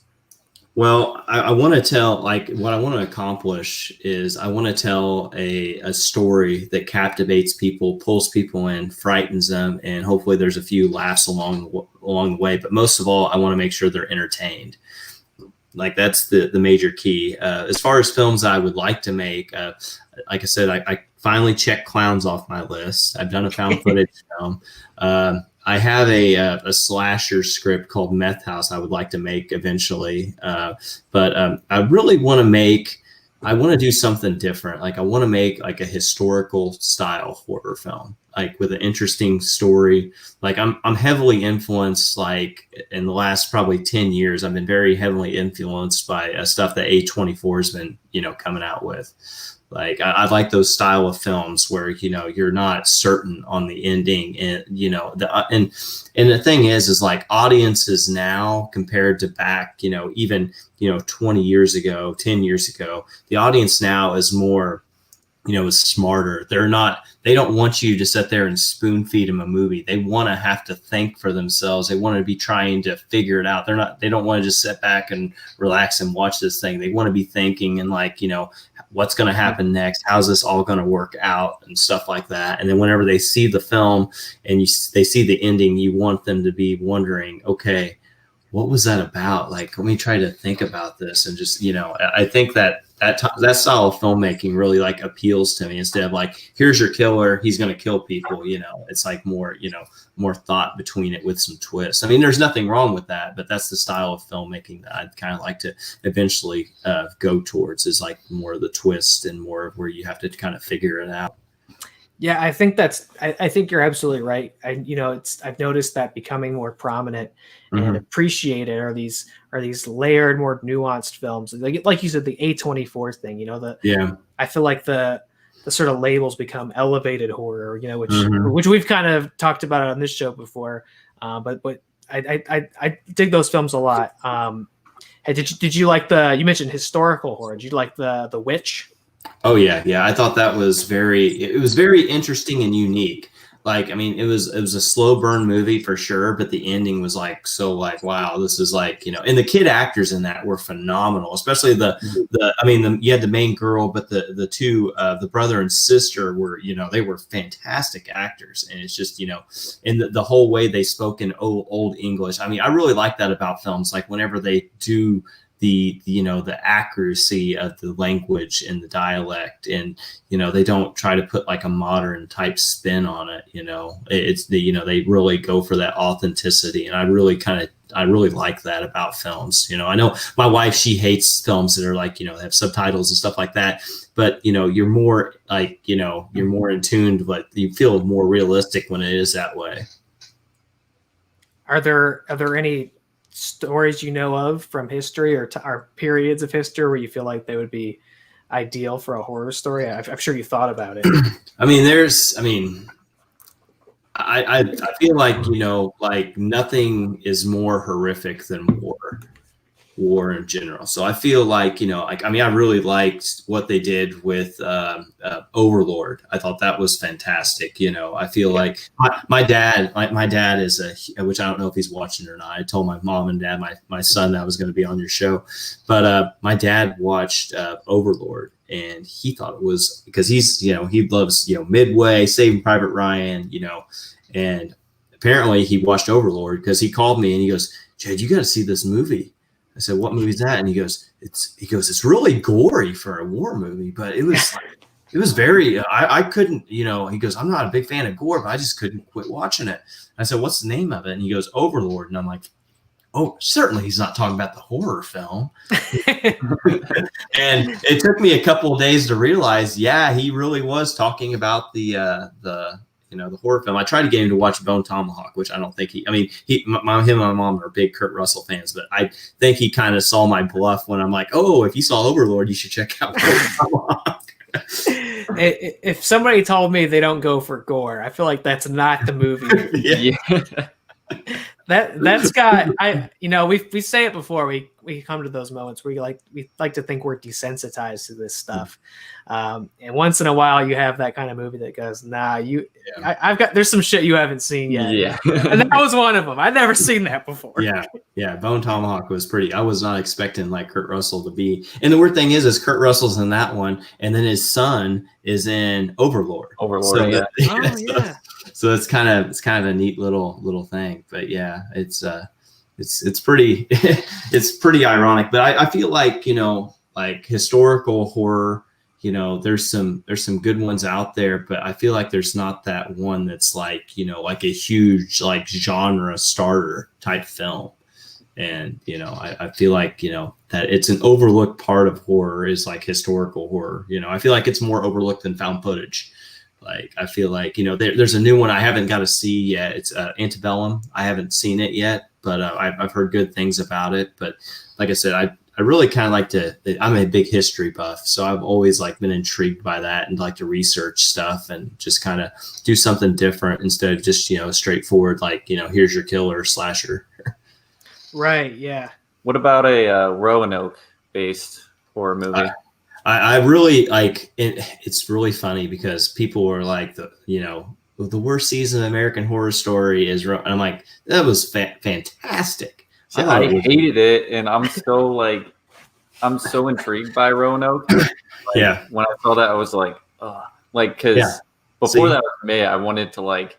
Well, I want to tell, like, what I want to accomplish is I want to tell a story that captivates people, pulls people in, frightens them, and hopefully there's a few laughs along the way. But most of all, I want to make sure they're entertained. Like, that's the major key. As far as films I would like to make, like I said, I finally checked Clowns off my list. I've done a found footage film. I have a slasher script called Meth House I would like to make eventually. But I really want to do something different. Like, I want to make like a historical style horror film, like with an interesting story. Like I'm heavily influenced, like in the last probably 10 years, I've been very heavily influenced by stuff that A24 has been, you know, coming out with. Like I like those style of films where, you know, you're not certain on the ending, and you know and the thing is like audiences now compared to back, you know, even, you know, 20 years ago, 10 years ago, the audience now is more, you know, is smarter. They don't want you to sit there and spoon feed them a movie. They want to have to think for themselves. They want to be trying to figure it out. They don't want to just sit back and relax and watch this thing. They want to be thinking and like, you know, what's going to happen next? How's this all going to work out and stuff like that. And then whenever they see the film and they see the ending, you want them to be wondering, okay, what was that about? Like, let me try to think about this. And just, you know, I think that style of filmmaking really like appeals to me, instead of like, here's your killer, he's going to kill people. You know, it's like more, you know, more thought between it with some twists. I mean, there's nothing wrong with that, but that's the style of filmmaking that I'd kind of like to eventually go towards, is like more of the twist and more of where you have to kind of figure it out.
Yeah, I think I think you're absolutely right. I've noticed that becoming more prominent and appreciated are these layered, more nuanced films. Like you said, the A24 thing, you know, I feel like the sort of labels become elevated horror, you know, which we've kind of talked about on this show before. But I dig those films a lot. Hey, did you like you mentioned historical horror? Did you like the Witch?
Oh yeah. I thought that was very interesting and unique. Like, I mean, it was a slow burn movie for sure, but the ending was like, so like, wow, this is like, you know, and the kid actors in that were phenomenal, especially you had the main girl, but the two, the brother and sister were, you know, they were fantastic actors. And it's just, you know, and the whole way they spoke in old English. I mean, I really like that about films. Like whenever they do the accuracy of the language and the dialect, and they don't try to put like a modern type spin on it. It's they really go for that authenticity, and I really like that about films. I know my wife, she hates films that are like have subtitles and stuff like that, but you're more like you're more in tune, but you feel more realistic when it is that way.
Are there any stories of from history or periods of history where you feel like they would be ideal for a horror story? I'm sure you thought about it.
I feel like like nothing is more horrific than war in general. So I feel like I really liked what they did with Overlord. I thought that was fantastic. I feel like my dad is which I don't know if he's watching or not. I told my mom and dad, my son, that I was going to be on your show, but my dad watched Overlord, and he thought it was, because he's he loves Midway, Saving Private Ryan, and apparently he watched Overlord because he called me and he goes, "Jed, you got to see this movie." I said, "What movie is that?" And he goes, it's really gory for a war movie, but it was very, I couldn't, he goes, "I'm not a big fan of gore, but I just couldn't quit watching it." I said, "What's the name of it?" And he goes, "Overlord." And I'm like, "Oh, certainly he's not talking about the horror film." And it took me a couple of days to realize, he really was talking about the horror film. I tried to get him to watch Bone Tomahawk, which I don't think him and my mom are big Kurt Russell fans, but I think he kind of saw my bluff when I'm like, "Oh, if you saw Overlord, you should check out Bone Tomahawk."
If somebody told me they don't go for gore, I feel like that's not the movie. That's got, we say it before we come to those moments where we like to think we're desensitized to this stuff, and once in a while you have that kind of movie that goes, "Nah, there's some shit you haven't seen yet." And that was one of them. I'd never seen that before.
Bone Tomahawk was pretty. I was not expecting like Kurt Russell to be, and the weird thing is Kurt Russell's in that one, and then his son is in Overlord. So it's kind of a neat little thing, but it's pretty it's pretty ironic. But I feel like like historical horror, there's some good ones out there, but I feel like there's not that one that's like like a huge like genre starter type film. And I feel like that it's an overlooked part of horror is like historical horror. I feel like it's more overlooked than found footage. Like, I feel like, there's a new one I haven't got to see yet. It's Antebellum. I haven't seen it yet, but I've heard good things about it. But like I said, I really kind of I'm a big history buff. So I've always like been intrigued by that and like to research stuff and just kind of do something different instead of just, straightforward, like, here's your killer slasher.
Right. Yeah.
What about a Roanoke based horror movie?
I really like it. It's really funny because people are like the worst season of American Horror Story is. And I'm like, that was fantastic.
See, I hated it, and I'm so intrigued by Roanoke. When I saw that, I was like, because before that was me, I wanted to like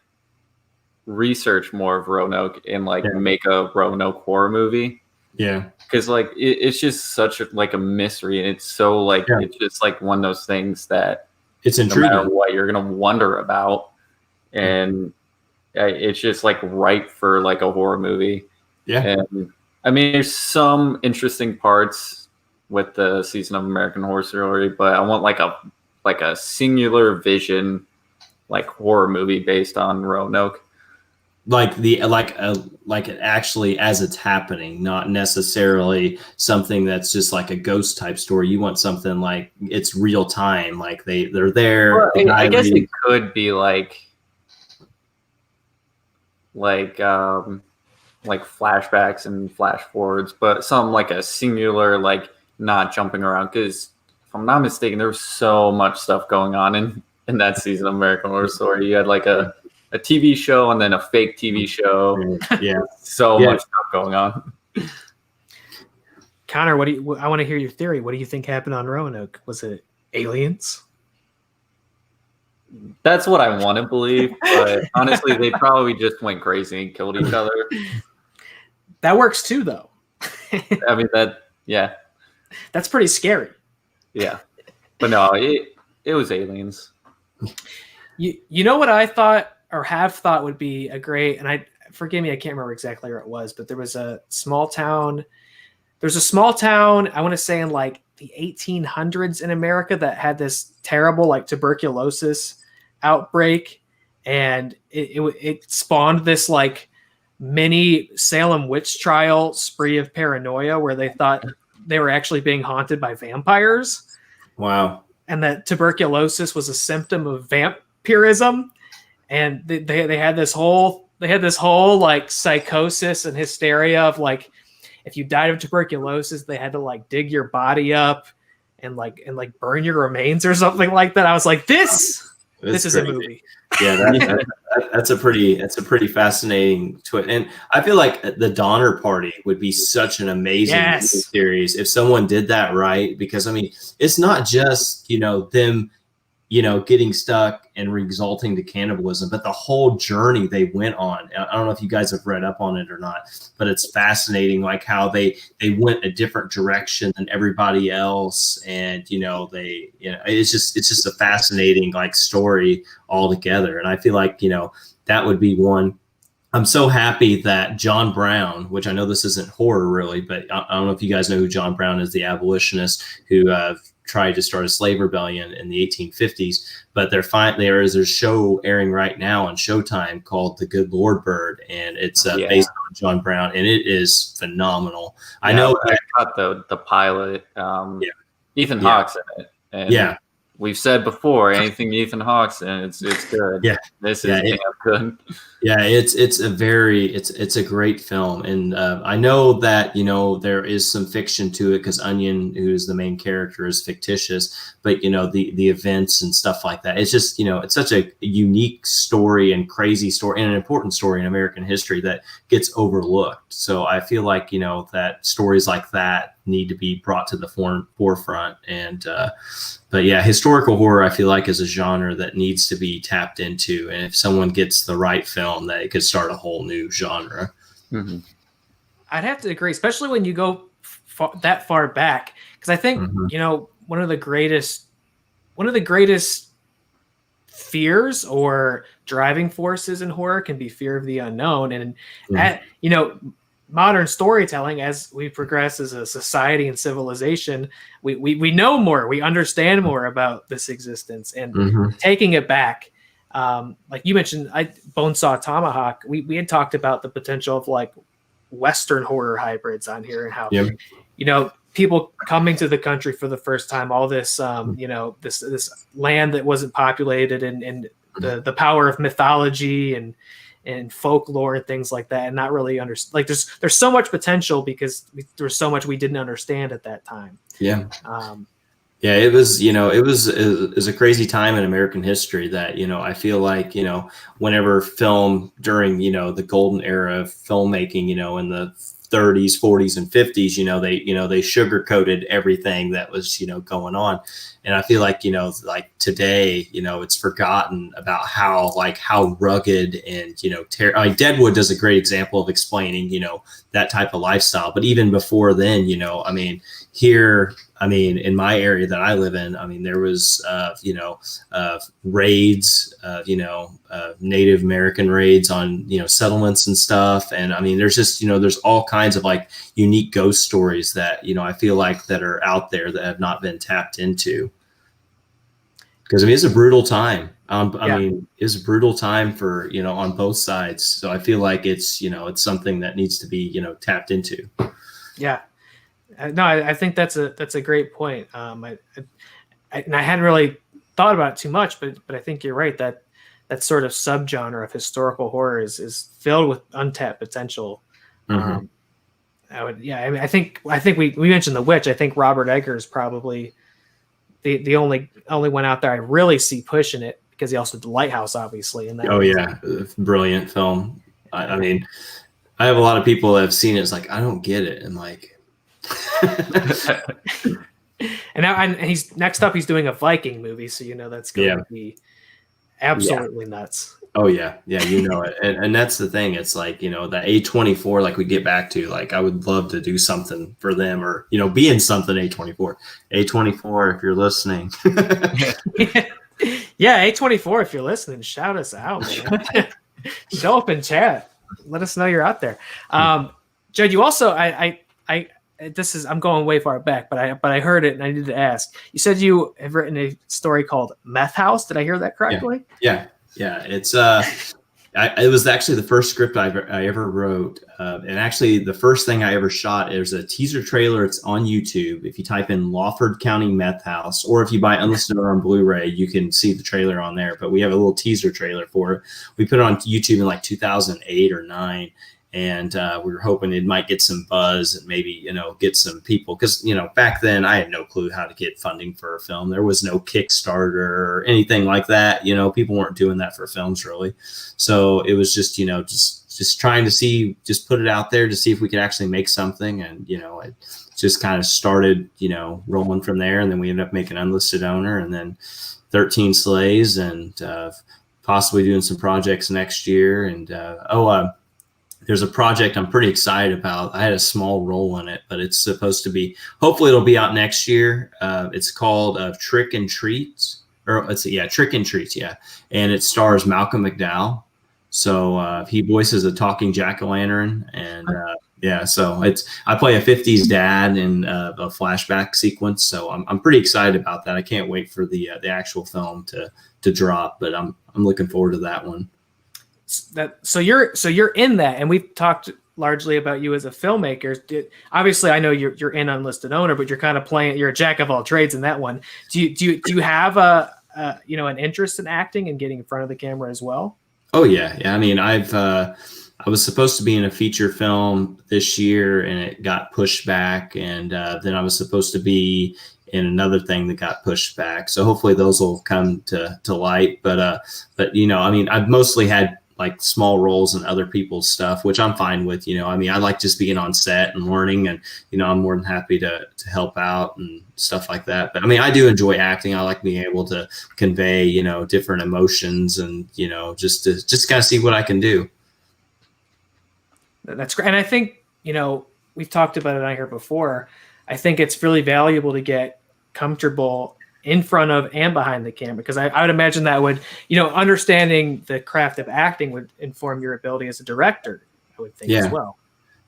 research more of Roanoke and make a Roanoke horror movie.
Yeah.
Because it's just such a mystery, and it's so it's just like one of those things that
it's intriguing.
No matter what you're gonna wonder about, and it's just like ripe for like a horror movie.
Yeah,
and I mean, there's some interesting parts with the season of American Horror Story, but I want like a singular vision, like horror movie based on Roanoke.
Like it actually as it's happening, not necessarily something that's just like a ghost type story. You want something like it's real time, like they're there.
Well, I guess it could be like flashbacks and flash forwards, but some like a singular, like not jumping around. Because if I'm not mistaken, there was so much stuff going on in that season of American Horror Story. You had like a TV show and then a fake TV show.
Yeah.
Much stuff going on.
Connor, I want to hear your theory. What do you think happened on Roanoke? Was it aliens?
That's what I want to believe, but honestly, they probably just went crazy and killed each other.
That works too, though.
I mean, Yeah.
That's pretty scary.
Yeah. But no, it was aliens.
You know what I thought or have thought would be a great, and forgive me, I can't remember exactly where it was, but there was a small town. There's a small town, I want to say in like the 1800s in America that had this terrible like tuberculosis outbreak, and it spawned this like mini Salem witch trial spree of paranoia where they thought they were actually being haunted by vampires.
Wow.
And that tuberculosis was a symptom of vampirism. And they had this whole like psychosis and hysteria of like, if you died of tuberculosis, they had to like dig your body up and burn your remains or something like that. I was like, this is a movie.
Yeah, that's a pretty fascinating twist. And I feel like the Donner Party would be such an amazing series if someone did that right. Because I mean, it's not just them getting stuck and resulting to cannibalism, but the whole journey they went on. I don't know if you guys have read up on it or not, but it's fascinating, like how they went a different direction than everybody else. And, it's just a fascinating like story altogether. And I feel like, that would be one. I'm so happy that John Brown, which I know this isn't horror really, but I don't know if you guys know who John Brown is, the abolitionist who tried to start a slave rebellion in the 1850s. But there is a show airing right now on Showtime called The Good Lord Bird, and it's based on John Brown, and it is phenomenal. Yeah, I know
I got the pilot. Ethan Hawke's in it. And we've said before, anything Ethan Hawke's in, it's good.
Yeah,
this is good.
Yeah, it's a great film, and I know that there is some fiction to it because Onion, who is the main character, is fictitious, but the events and stuff like that. It's just it's such a unique story and crazy story and an important story in American history that gets overlooked. So I feel like that stories like that need to be brought to the forefront. And but yeah, historical horror I feel like is a genre that needs to be tapped into, and if someone gets the right film, that it could start a whole new genre.
Mm-hmm.
I'd have to agree, especially when you go that far back, because I think one of the greatest fears or driving forces in horror can be fear of the unknown. And modern storytelling, as we progress as a society and civilization, we know more, we understand more about this existence, and taking it back. Like you mentioned, Bonesaw Tomahawk, we had talked about the potential of like Western horror hybrids on here, and how people coming to the country for the first time, all this this land that wasn't populated, and the power of mythology and folklore and things like that, and not really understand. Like there's so much potential because there was so much we didn't understand at that time.
Yeah, it was a crazy time in American history that, I feel like, whenever film during, the golden era of filmmaking, in the 30s, 40s, and 50s, they sugarcoated everything that was, going on. And I feel like, like today, it's forgotten about how rugged and, Deadwood does a great example of explaining, that type of lifestyle. But even before then, here, in my area that I live in, there was, raids, Native American raids on, settlements and stuff. And there's just, there's all kinds of like unique ghost stories that, I feel like that are out there that have not been tapped into. Because it's a brutal time. It's a brutal time for, on both sides. So I feel like it's, it's something that needs to be, tapped into.
Yeah. No, I think that's a great point. I hadn't really thought about it too much, but I think you're right that sort of subgenre of historical horror is filled with untapped potential. I think we mentioned The Witch. I think Robert Eggers probably the only one out there I really see pushing it, because he also did Lighthouse, obviously. And
brilliant film. I have a lot of people that have seen it. It's like, I don't get it. And like.
and he's next up. He's doing a Viking movie, so that's going to be absolutely nuts.
Oh yeah, you know it, and that's the thing. It's like, you know, the A24, like we get back to, like I would love to do something for them, or you know, be in something. A24, if you're listening.
Yeah, A24, if you're listening, shout us out, man. Show up in chat. Let us know you're out there. Jed, you also, I'm going way far back, but I heard it and I need to ask. You said you have written a story called Meth House. Did I hear that correctly?
Yeah. It's it was actually the first script I ever wrote, and actually the first thing I ever shot. There's a teaser trailer. It's on YouTube. If you type in Lawford County Meth House, or if you buy Unlisted Owner on Blu-ray, you can see the trailer on there. But we have a little teaser trailer for it. We put it on YouTube in like 2008 or 9. And we were hoping it might get some buzz and maybe, you know, get some people. Because, you know, back then I had no clue how to get funding for a film. There was no Kickstarter or anything like that. You know, people weren't doing that for films really. So it was just, you know, just trying to see, just put it out there to see if we could actually make something. And, you know, it just kind of started, you know, rolling from there. And then we ended up making Unlisted Owner and then 13 Slays and possibly doing some projects next year. And, there's a project I'm pretty excited about. I had a small role in it, but it's supposed to be, hopefully it'll be out next year. It's called Trick and Treats, or let's see, Trick and Treats, and it stars Malcolm McDowell. So he voices a talking jack-o'-lantern, and so I play a 50s dad in a flashback sequence. So I'm pretty excited about that. I can't wait for the actual film to drop, but I'm looking forward to that one.
So you're in that, and we've talked largely about you as a filmmaker. Obviously, I know you're in Unlisted Owner, but you're kind of playing. You're a jack of all trades in that one. Do you have an interest in acting and getting in front of the camera as well?
Oh yeah. I mean, I was supposed to be in a feature film this year, and it got pushed back, and then I was supposed to be in another thing that got pushed back. So hopefully those will come to light. But you know, I mean, I've mostly had like small roles in other people's stuff, which I'm fine with. You know, I mean, I like just being on set and learning, and, you know, I'm more than happy to help out and stuff like that. But I mean, I do enjoy acting. I like being able to convey, you know, different emotions and, you know, just kind of see what I can do.
That's great. And I think, you know, we've talked about it on here before. I think it's really valuable to get comfortable in front of and behind the camera, because I would imagine that would, you know, understanding the craft of acting would inform your ability as a director, I would think, as well.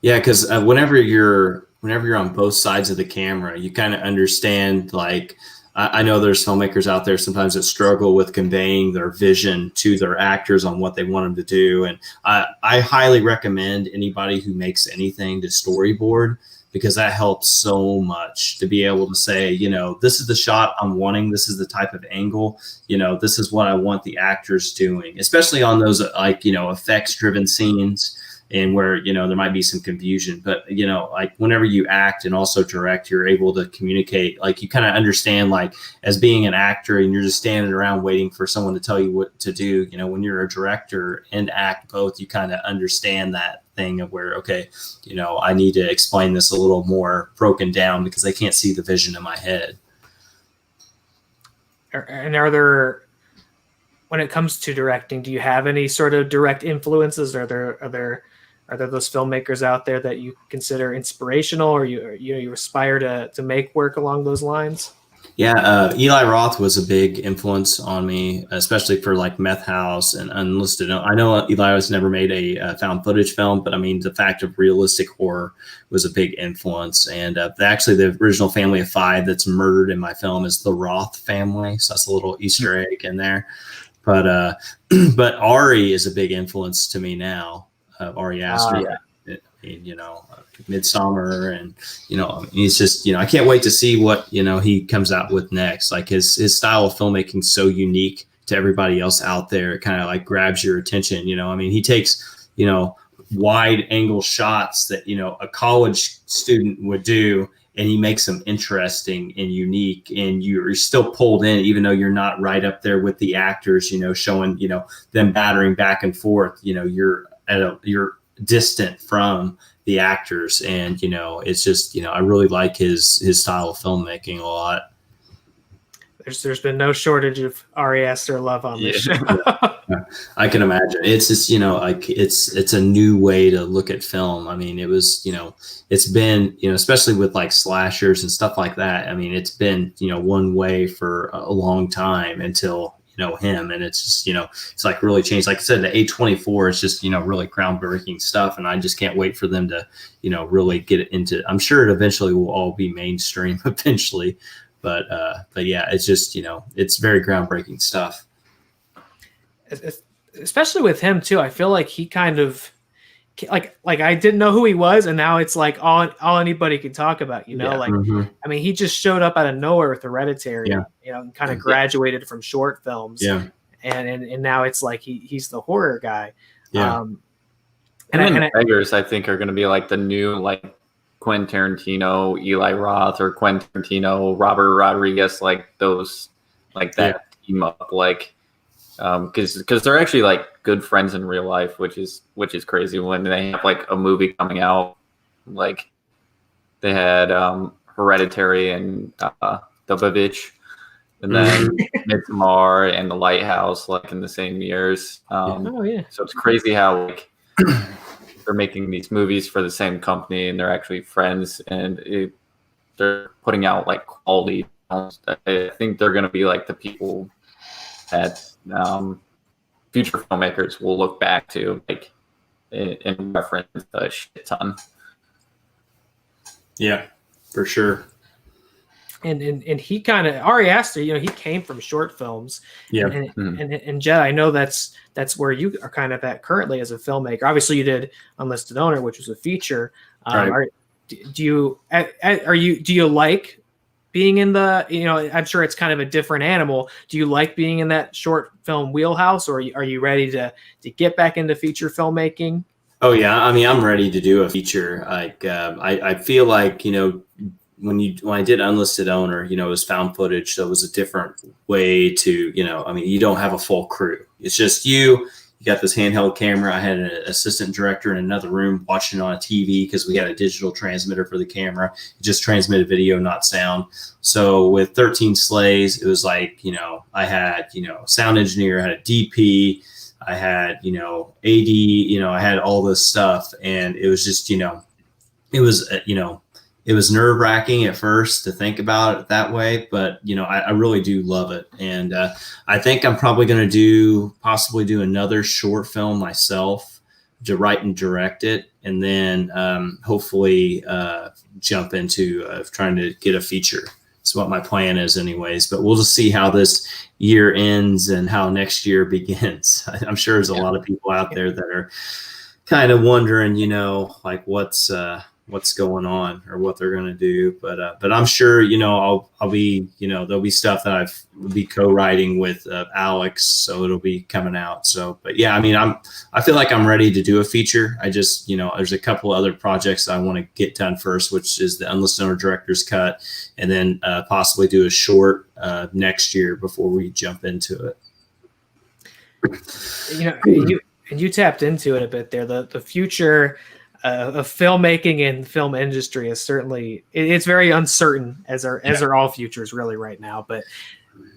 Yeah, because whenever you're on both sides of the camera, you kind of understand, like, I know there's filmmakers out there sometimes that struggle with conveying their vision to their actors on what they want them to do. And I highly recommend anybody who makes anything to storyboard, because that helps so much to be able to say, you know, this is the shot I'm wanting. This is the type of angle, you know, this is what I want the actors doing, especially on those, like, you know, effects driven scenes and where, you know, there might be some confusion. But, you know, like whenever you act and also direct, you're able to communicate, like you kind of understand, like as being an actor and you're just standing around waiting for someone to tell you what to do. You know, when you're a director and act both, you kind of understand that thing of where, okay, you know, I need to explain this a little more broken down because they can't see the vision in my head.
And are there, when it comes to directing, do you have any sort of direct influences? Are there those filmmakers out there that you consider inspirational, or you aspire to make work along those lines?
Yeah, Eli Roth was a big influence on me, especially for like Meth House and Unlisted. I know Eli has never made a found footage film, but I mean, the fact of realistic horror was a big influence. And actually, the original family of 5 that's murdered in my film is the Roth family. So that's a little Easter egg in there. But Ari is a big influence to me now. Ari Aster, you know, Midsummer, and, you know, he's just, you know, I can't wait to see what, you know, he comes out with next. Like his style of filmmaking is so unique to everybody else out there. It kind of like grabs your attention. You know, I mean, he takes, you know, wide angle shots that, you know, a college student would do, and he makes them interesting and unique, and you're still pulled in, even though you're not right up there with the actors, you know, showing, you know, them battering back and forth. You know, you're distant from the actors, and, you know, it's just, you know, I really like his style of filmmaking a lot.
there's been no shortage of Ari Aster love on this show.
I can imagine. It's just, like it's a new way to look at film. I mean, it was, it's been, especially with like slashers and stuff like that. I mean, it's been, one way for a long time until, him. And it's just, it's like really changed. Like I said, the A24 is just, really groundbreaking stuff. And I just can't wait for them to, really get it into, I'm sure it eventually will all be mainstream eventually. But yeah, it's just, it's very groundbreaking stuff.
Especially with him too. I feel like he kind of like I didn't know who he was, and now it's like all anybody can talk about, I mean, he just showed up out of nowhere with Hereditary, and kind of graduated from short films. Yeah. And now it's like he's the horror guy. Yeah.
And beggars, I think, are going to be like the new like Quentin Tarantino, Eli Roth, or Quentin Tarantino, Robert Rodriguez, like those, like that team up, like, because they're actually like good friends in real life, which is crazy when they have like a movie coming out, like they had Hereditary and The Bavitch, and then Midsommar and The Lighthouse, like in the same years. So it's crazy how like they're making these movies for the same company and they're actually friends, and they're putting out like quality. I think they're going to be like the people that future filmmakers will look back to, like in reference a shit ton.
Yeah, for sure.
And he kind of, Ari Aster, he came from short films. Yeah. And Jed, I know that's where you are kind of at currently as a filmmaker. Obviously, you did Unlisted Owner, which was a feature. Right. Do you like being in the, I'm sure it's kind of a different animal. Do you like being in that short film wheelhouse, or are you ready to get back into feature filmmaking?
Oh yeah, I mean, I'm ready to do a feature. Like I feel like when I did Unlisted Owner, it was found footage, so it was a different way to, I mean, you don't have a full crew. It's just you. You got this handheld camera. I had an assistant director in another room watching on a TV because we had a digital transmitter for the camera. It just transmitted video, not sound. So with 13 Slays, it was like, I had, sound engineer, I had a DP, I had, AD, I had all this stuff. And it was just, it was nerve wracking at first to think about it that way, but I really do love it. And I think I'm probably going to possibly do another short film myself to write and direct it. And then hopefully jump into trying to get a feature. That's what my plan is anyways, but we'll just see how this year ends and how next year begins. I'm sure there's a lot of people out there that are kind of wondering, like what's going on or what they're going to do. But I'm sure, I'll be, there'll be stuff that will be co-writing with Alex. So it'll be coming out. So, but yeah, I mean, I feel like I'm ready to do a feature. I just, there's a couple other projects I want to get done first, which is the Unlisted Owner Director's Cut, and then possibly do a short next year before we jump into
it. You tapped into it a bit there. The future of filmmaking and film industry is certainly, it's very uncertain, as are all futures really right now. But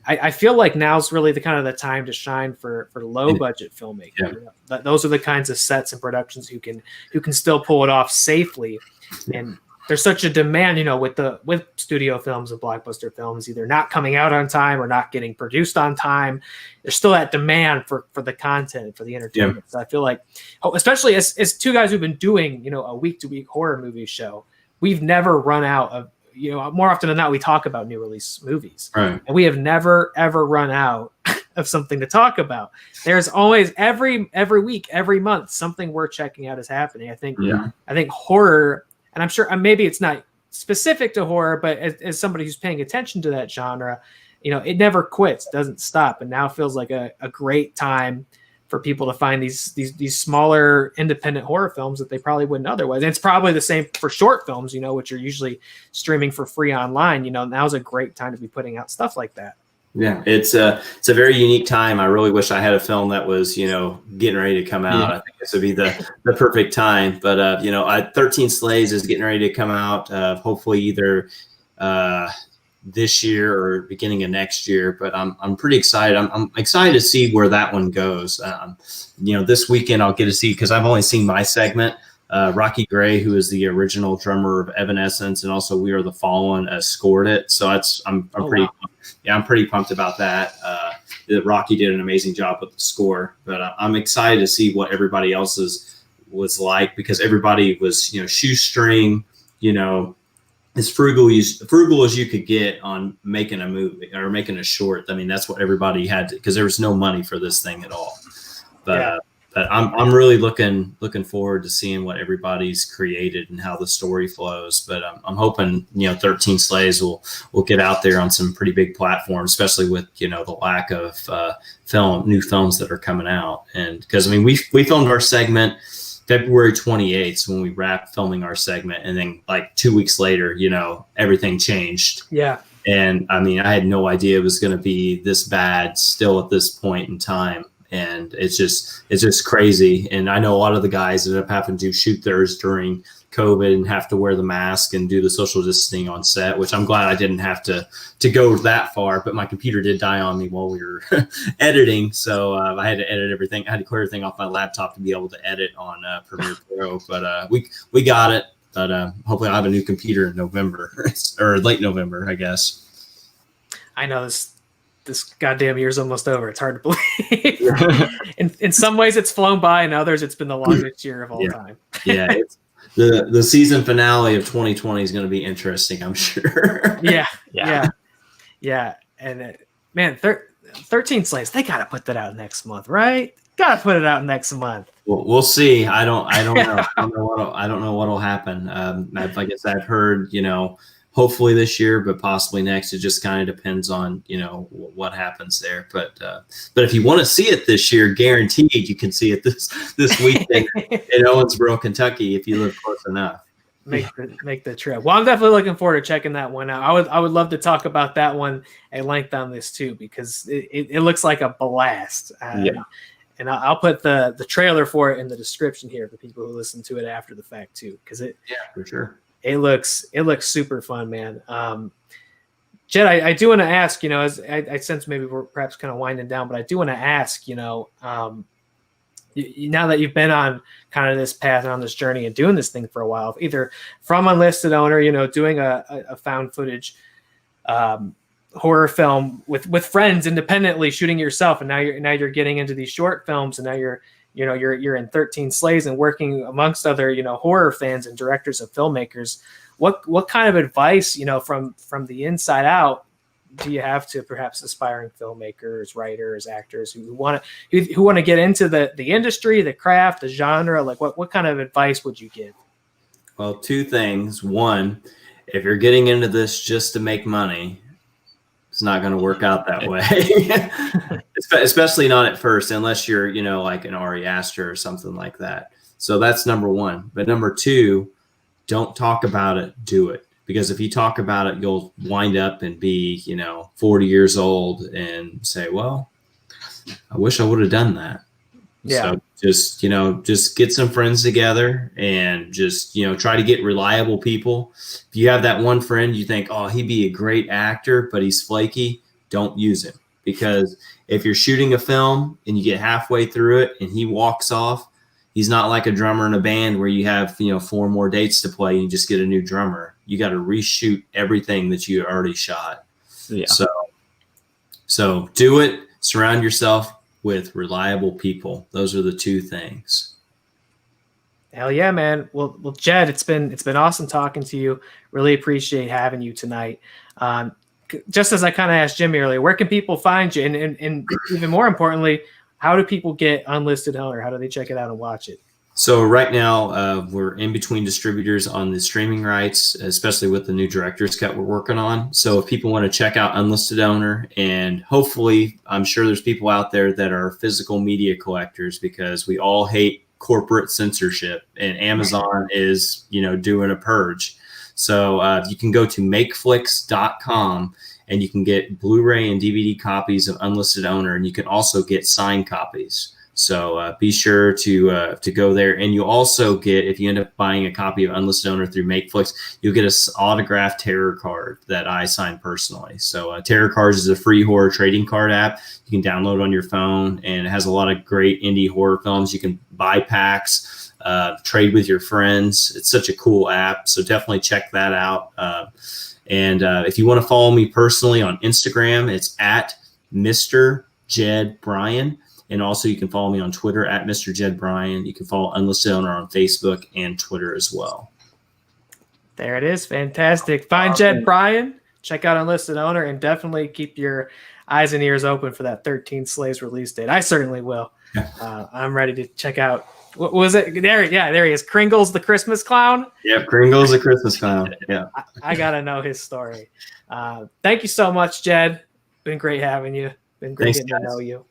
I feel like now's really the kind of the time to shine for low budget filmmaking. Yeah. Those are the kinds of sets and productions who can still pull it off safely. And there's such a demand, with studio films and blockbuster films either not coming out on time or not getting produced on time. There's still that demand for the content, for the entertainment. Yeah. So I feel like, especially as two guys who've been doing, a week-to-week horror movie show, we've never run out of, more often than not, we talk about new release movies. Right. And we have never, ever run out of something to talk about. There's always every week, every month, something worth checking out is happening. I think horror, and I'm sure maybe it's not specific to horror, but as somebody who's paying attention to that genre, it never quits, doesn't stop. And now feels like a great time for people to find these smaller independent horror films that they probably wouldn't otherwise. And it's probably the same for short films, which are usually streaming for free online. Now's a great time to be putting out stuff like that.
Yeah, it's a very unique time. I really wish I had a film that was, getting ready to come out. I think this would be the perfect time. But 13 Slays is getting ready to come out. Hopefully either this year or beginning of next year, but I'm pretty excited. I'm excited to see where that one goes. This weekend I'll get to see, because I've only seen my segment. Rocky Gray, who is the original drummer of Evanescence and also We Are the Fallen, scored it. So I'm pretty pumped about that. Rocky did an amazing job with the score, but I'm excited to see what everybody else's was like, because everybody was, shoestring, as frugal as you could get on making a movie or making a short. I mean, that's what everybody had to, because there was no money for this thing at all. But I'm really looking forward to seeing what everybody's created and how the story flows. But I'm hoping 13 Slays will get out there on some pretty big platforms, especially with the lack of new films that are coming out. And because we filmed our segment February 28th when we wrapped filming our segment, and then like 2 weeks later, everything changed.
Yeah.
And I had no idea it was going to be this bad still at this point in time. And it's just crazy. And I know a lot of the guys that have happened to shoot theirs during COVID and have to wear the mask and do the social distancing on set, which I'm glad I didn't have to go that far. But my computer did die on me while we were editing. So I had to edit everything. I had to clear everything off my laptop to be able to edit on Premiere Pro. But we got it. But hopefully I'll have a new computer in November or late November, I guess.
I know this goddamn year's almost over. It's hard to believe. In some ways it's flown by, and others it's been the longest year of all time.
Yeah. The season finale of 2020 is going to be interesting, I'm sure.
Yeah. And 13 Slays, they got to put that out next month, right? Got to put it out next month.
We'll see. I don't know. I don't know what'll happen. I guess I've heard, hopefully this year, but possibly next. It just kind of depends on, what happens there. But if you want to see it this year, guaranteed you can see it this weekend in Owensboro, Kentucky, if you live close enough.
Make the trip. Well, I'm definitely looking forward to checking that one out. I would love to talk about that one at length on this too, because it looks like a blast. And I'll put the trailer for it in the description here for people who listen to it after the fact too, because
for sure.
It looks super fun, man. Jed, I do want to ask, as I sense maybe we're perhaps kind of winding down, but I do want to ask, now that you've been on kind of this path and on this journey and doing this thing for a while, either from Unlisted Owner, doing a found footage horror film with friends independently, shooting yourself, and now you're getting into these short films, and now you're in 13 Slays and working amongst other, horror fans and directors of filmmakers. What kind of advice, from the inside out do you have to perhaps aspiring filmmakers, writers, actors who want to get into the industry, the craft, the genre? Like what kind of advice would you give?
Well, two things. One, if you're getting into this just to make money, it's not going to work out that way, especially not at first, unless you're, like an Ari Aster or something like that. So that's number one. But number two, don't talk about it, do it. Because if you talk about it, you'll wind up and be, 40 years old and say, well, I wish I would have done that.
Yeah.
So just get some friends together and just, try to get reliable people. If you have that one friend you think, oh, he'd be a great actor, but he's flaky, don't use him. Because if you're shooting a film and you get halfway through it and he walks off, he's not like a drummer in a band where you have, 4 more dates to play and you just get a new drummer. You got to reshoot everything that you already shot.
Yeah.
So do it. Surround yourself with reliable people. Those are the two things.
Hell yeah, man. Well, Jed, it's been awesome talking to you. Really appreciate having you tonight. Just as I kind of asked Jimmy earlier, where can people find you? And even more importantly, how do people get Unlisted Owner? How do they check it out and watch it?
So right now, we're in between distributors on the streaming rights, especially with the new director's cut we're working on. So if people want to check out Unlisted Owner, and hopefully, I'm sure there's people out there that are physical media collectors, because we all hate corporate censorship, and Amazon is, doing a purge. So you can go to makeflix.com and you can get Blu-ray and DVD copies of Unlisted Owner, and you can also get signed copies. So be sure to go there. And you also get, if you end up buying a copy of Unlisted Owner through MakeFlix, you'll get an autographed tarot card that I signed personally. So Tarot Cards is a free horror trading card app you can download on your phone, and it has a lot of great indie horror films. You can buy packs, trade with your friends. It's such a cool app. So definitely check that out. And if you want to follow me personally on Instagram, it's at Mr. Jed Brian. And also you can follow me on Twitter at Mr. Jed Brian. You can follow Unlisted Owner on Facebook and Twitter as well.
There it is. Fantastic. Find Jed Brian. Check out Unlisted Owner, and definitely keep your eyes and ears open for that 13 Slays release date. I certainly will. I'm ready to check out. What was it? There he is. Kringle's the Christmas clown.
Yeah, Kringle's the Christmas clown. Yeah.
I got to know his story. Thank you so much, Jed. Been great having you. Been great getting to know you.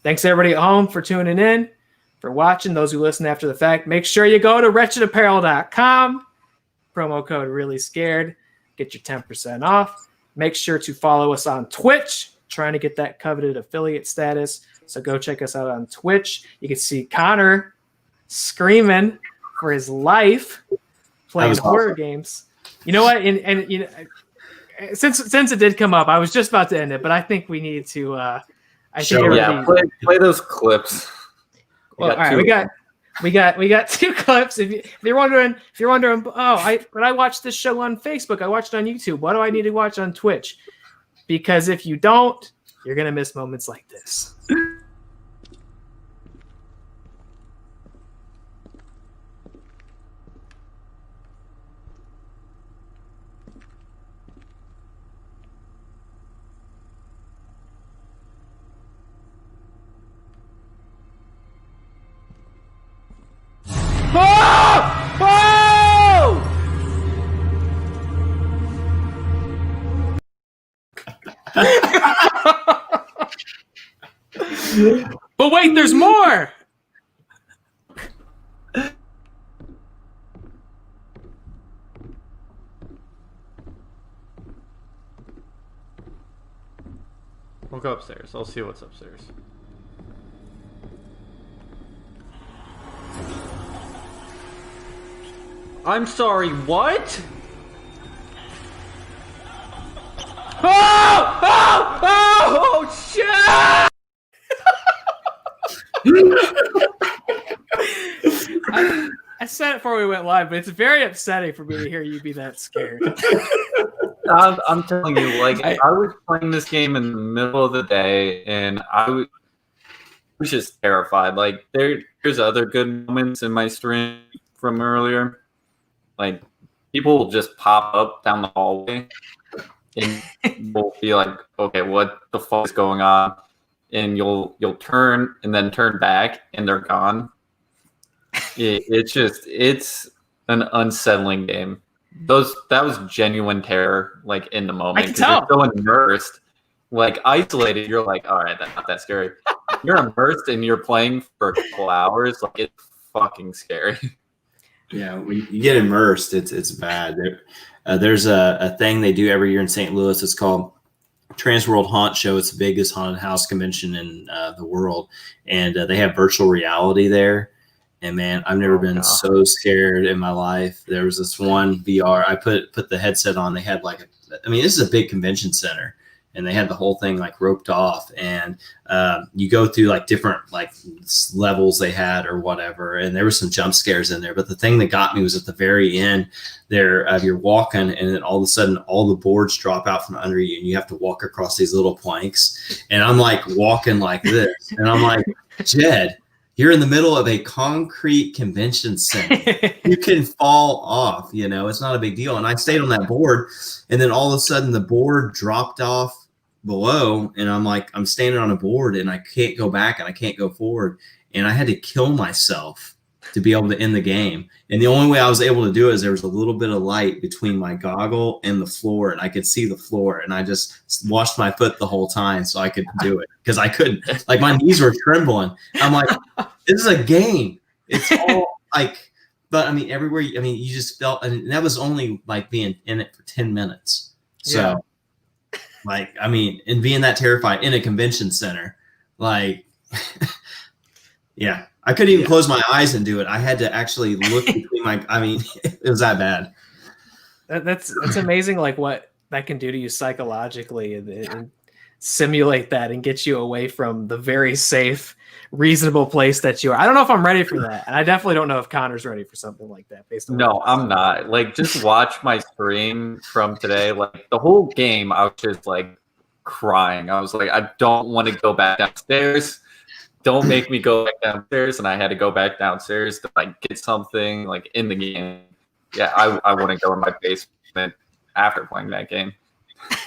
Thanks everybody at home for tuning in, for watching. Those who listen after the fact, make sure you go to wretchedapparel.com. Promo code Reely Scared. Get your 10% off. Make sure to follow us on Twitch. Trying to get that coveted affiliate status. So go check us out on Twitch. You can see Connor screaming for his life playing horror games. You know what? And you know, since it did come up, I was just about to end it, but I think we need to.
Play those clips.
Well, all right, we got 2 clips. If you're wondering, I watched this show on Facebook. I watched it on YouTube. What do I need to watch on Twitch? Because if you don't, you're gonna miss moments like this. But wait, there's more.
We'll go upstairs. I'll see what's upstairs. I'm sorry, what? Oh, shit!
I said it before we went live, but it's very upsetting for me to hear you be that scared.
I'm telling you, like, I was playing this game in the middle of the day, and I was just terrified. Like, there's other good moments in my stream from earlier. Like, people will just pop up down the hallway, and you'll be like, okay, what the fuck is going on? And you'll turn and then turn back, and they're gone. It's an unsettling game. That was genuine terror, like, in the moment.
I can tell.
You're so immersed, like, isolated. You're like, all right, that's not that scary. You're immersed and you're playing for a couple hours. Like, it's fucking scary.
Yeah, when you get immersed, it's bad. There's a thing they do every year in St. Louis. It's called Transworld Haunt Show. It's the biggest haunted house convention in the world, and they have virtual reality there. And man, I've never been so scared in my life. There was this one VR. I put the headset on. They had this is a big convention center, and they had the whole thing like roped off. And you go through like different like levels they had or whatever. And there were some jump scares in there. But the thing that got me was at the very end. There, you're walking, and then all of a sudden, all the boards drop out from under you, and you have to walk across these little planks. And I'm like walking like this, and I'm like, Jed, you're in the middle of a concrete convention center. You can fall off, it's not a big deal. And I stayed on that board, and then all of a sudden the board dropped off below, and I'm standing on a board, and I can't go back and I can't go forward. And I had to kill myself to be able to end the game. And the only way I was able to do it is there was a little bit of light between my goggle and the floor, and I could see the floor, and I just washed my foot the whole time so I could do it, because I couldn't, like, my knees were trembling. I'm like, this is a game. It's all like, but I mean, everywhere, you just felt, and that was only like being in it for 10 minutes. So and being that terrified in a convention center, like, Yeah, I couldn't even close my eyes and do it. I had to actually look between my. I mean, it was that bad.
That's amazing. Like what that can do to you psychologically, and simulate that and get you away from the very safe, reasonable place that you are. I don't know if I'm ready for that, and I definitely don't know if Connor's ready for something like that.
No, I'm not. Like, just watch my stream from today. Like the whole game, I was just like crying. I was like, I don't want to go back downstairs. Don't make me go back downstairs. And I had to go back downstairs to like get something like in the game. Yeah, I wouldn't go in my basement after playing that game.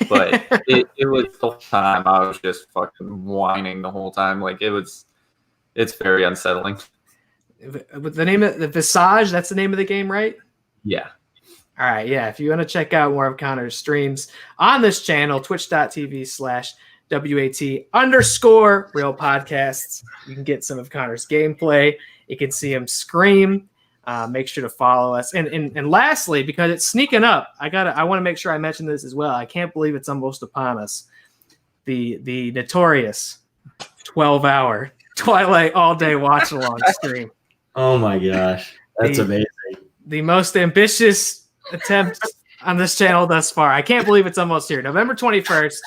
But it was the whole time I was just fucking whining the whole time. Like it's very unsettling.
With the name of the Visage, that's the name of the game, right?
Yeah.
All right, yeah. If you want to check out more of Connor's streams on this channel, twitch.tv/WAT_real podcasts, you can get some of Connor's gameplay. You can see him scream. Make sure to follow us. And lastly, because it's sneaking up, I want to make sure I mention this as well. I can't believe it's almost upon us. The notorious 12-hour Twilight all-day watch-along stream.
Oh my gosh, that's amazing.
The most ambitious attempt on this channel thus far. I can't believe it's almost here. November 21st,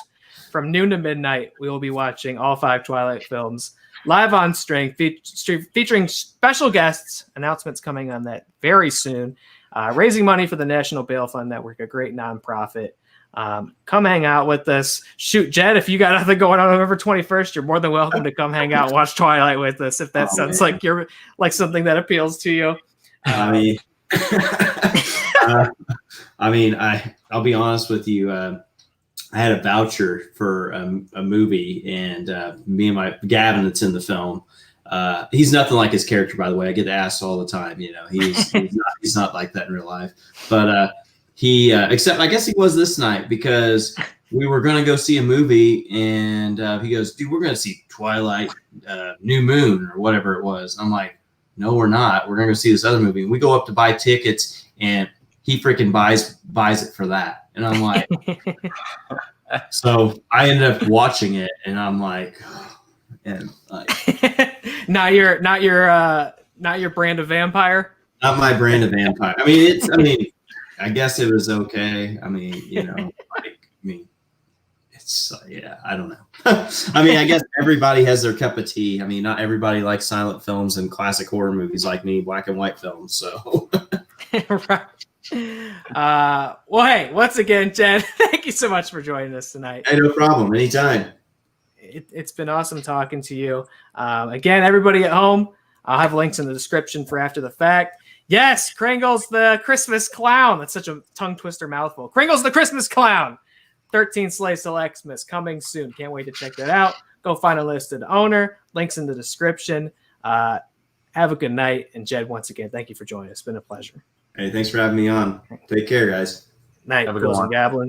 from noon to midnight, we will be watching all 5 Twilight films live on stream, featuring special guests. Announcements coming on that very soon. Raising money for the National Bail Fund Network, a great nonprofit. Come hang out with us. Shoot, Jed, if you got nothing going on November 21st, you're more than welcome to come hang out and watch Twilight with us if that sounds like you're like something that appeals to you.
I mean, I'll be honest with you. I had a voucher for a movie, and me and my Gavin that's in the film. He's nothing like his character, by the way. I get asked all the time. You know, he's not like that in real life. But he, except I guess he was this night, because we were going to go see a movie, and he goes, "Dude, we're going to see Twilight, New Moon, or whatever it was." I'm like, "No, we're not. We're going to go see this other movie." And we go up to buy tickets, and he freaking buys it for that. And I'm like, so I ended up watching it, and I'm like, and like,
not your brand of vampire.
Not my brand of vampire. I mean, I guess it was okay. I mean, you know, it's yeah, I don't know. I mean, I guess everybody has their cup of tea. I mean, not everybody likes silent films and classic horror movies like me, black and white films. So,
right. Well, hey, once again, Jed, thank you so much for joining us tonight.
Hey, no problem. Anytime.
It's been awesome talking to you. Again, everybody at home, I'll have links in the description for After the Fact. Yes, Kringle's the Christmas clown. That's such a tongue twister mouthful. Kringle's the Christmas clown. 13 Slays Till Xmas coming soon. Can't wait to check that out. Go find Unlisted Owner. Links in the description. Have a good night. And Jed, once again, thank you for joining us. It's been a pleasure.
Hey, thanks for having me on. Take care, guys.
Night.
Have a good one.
Gablin.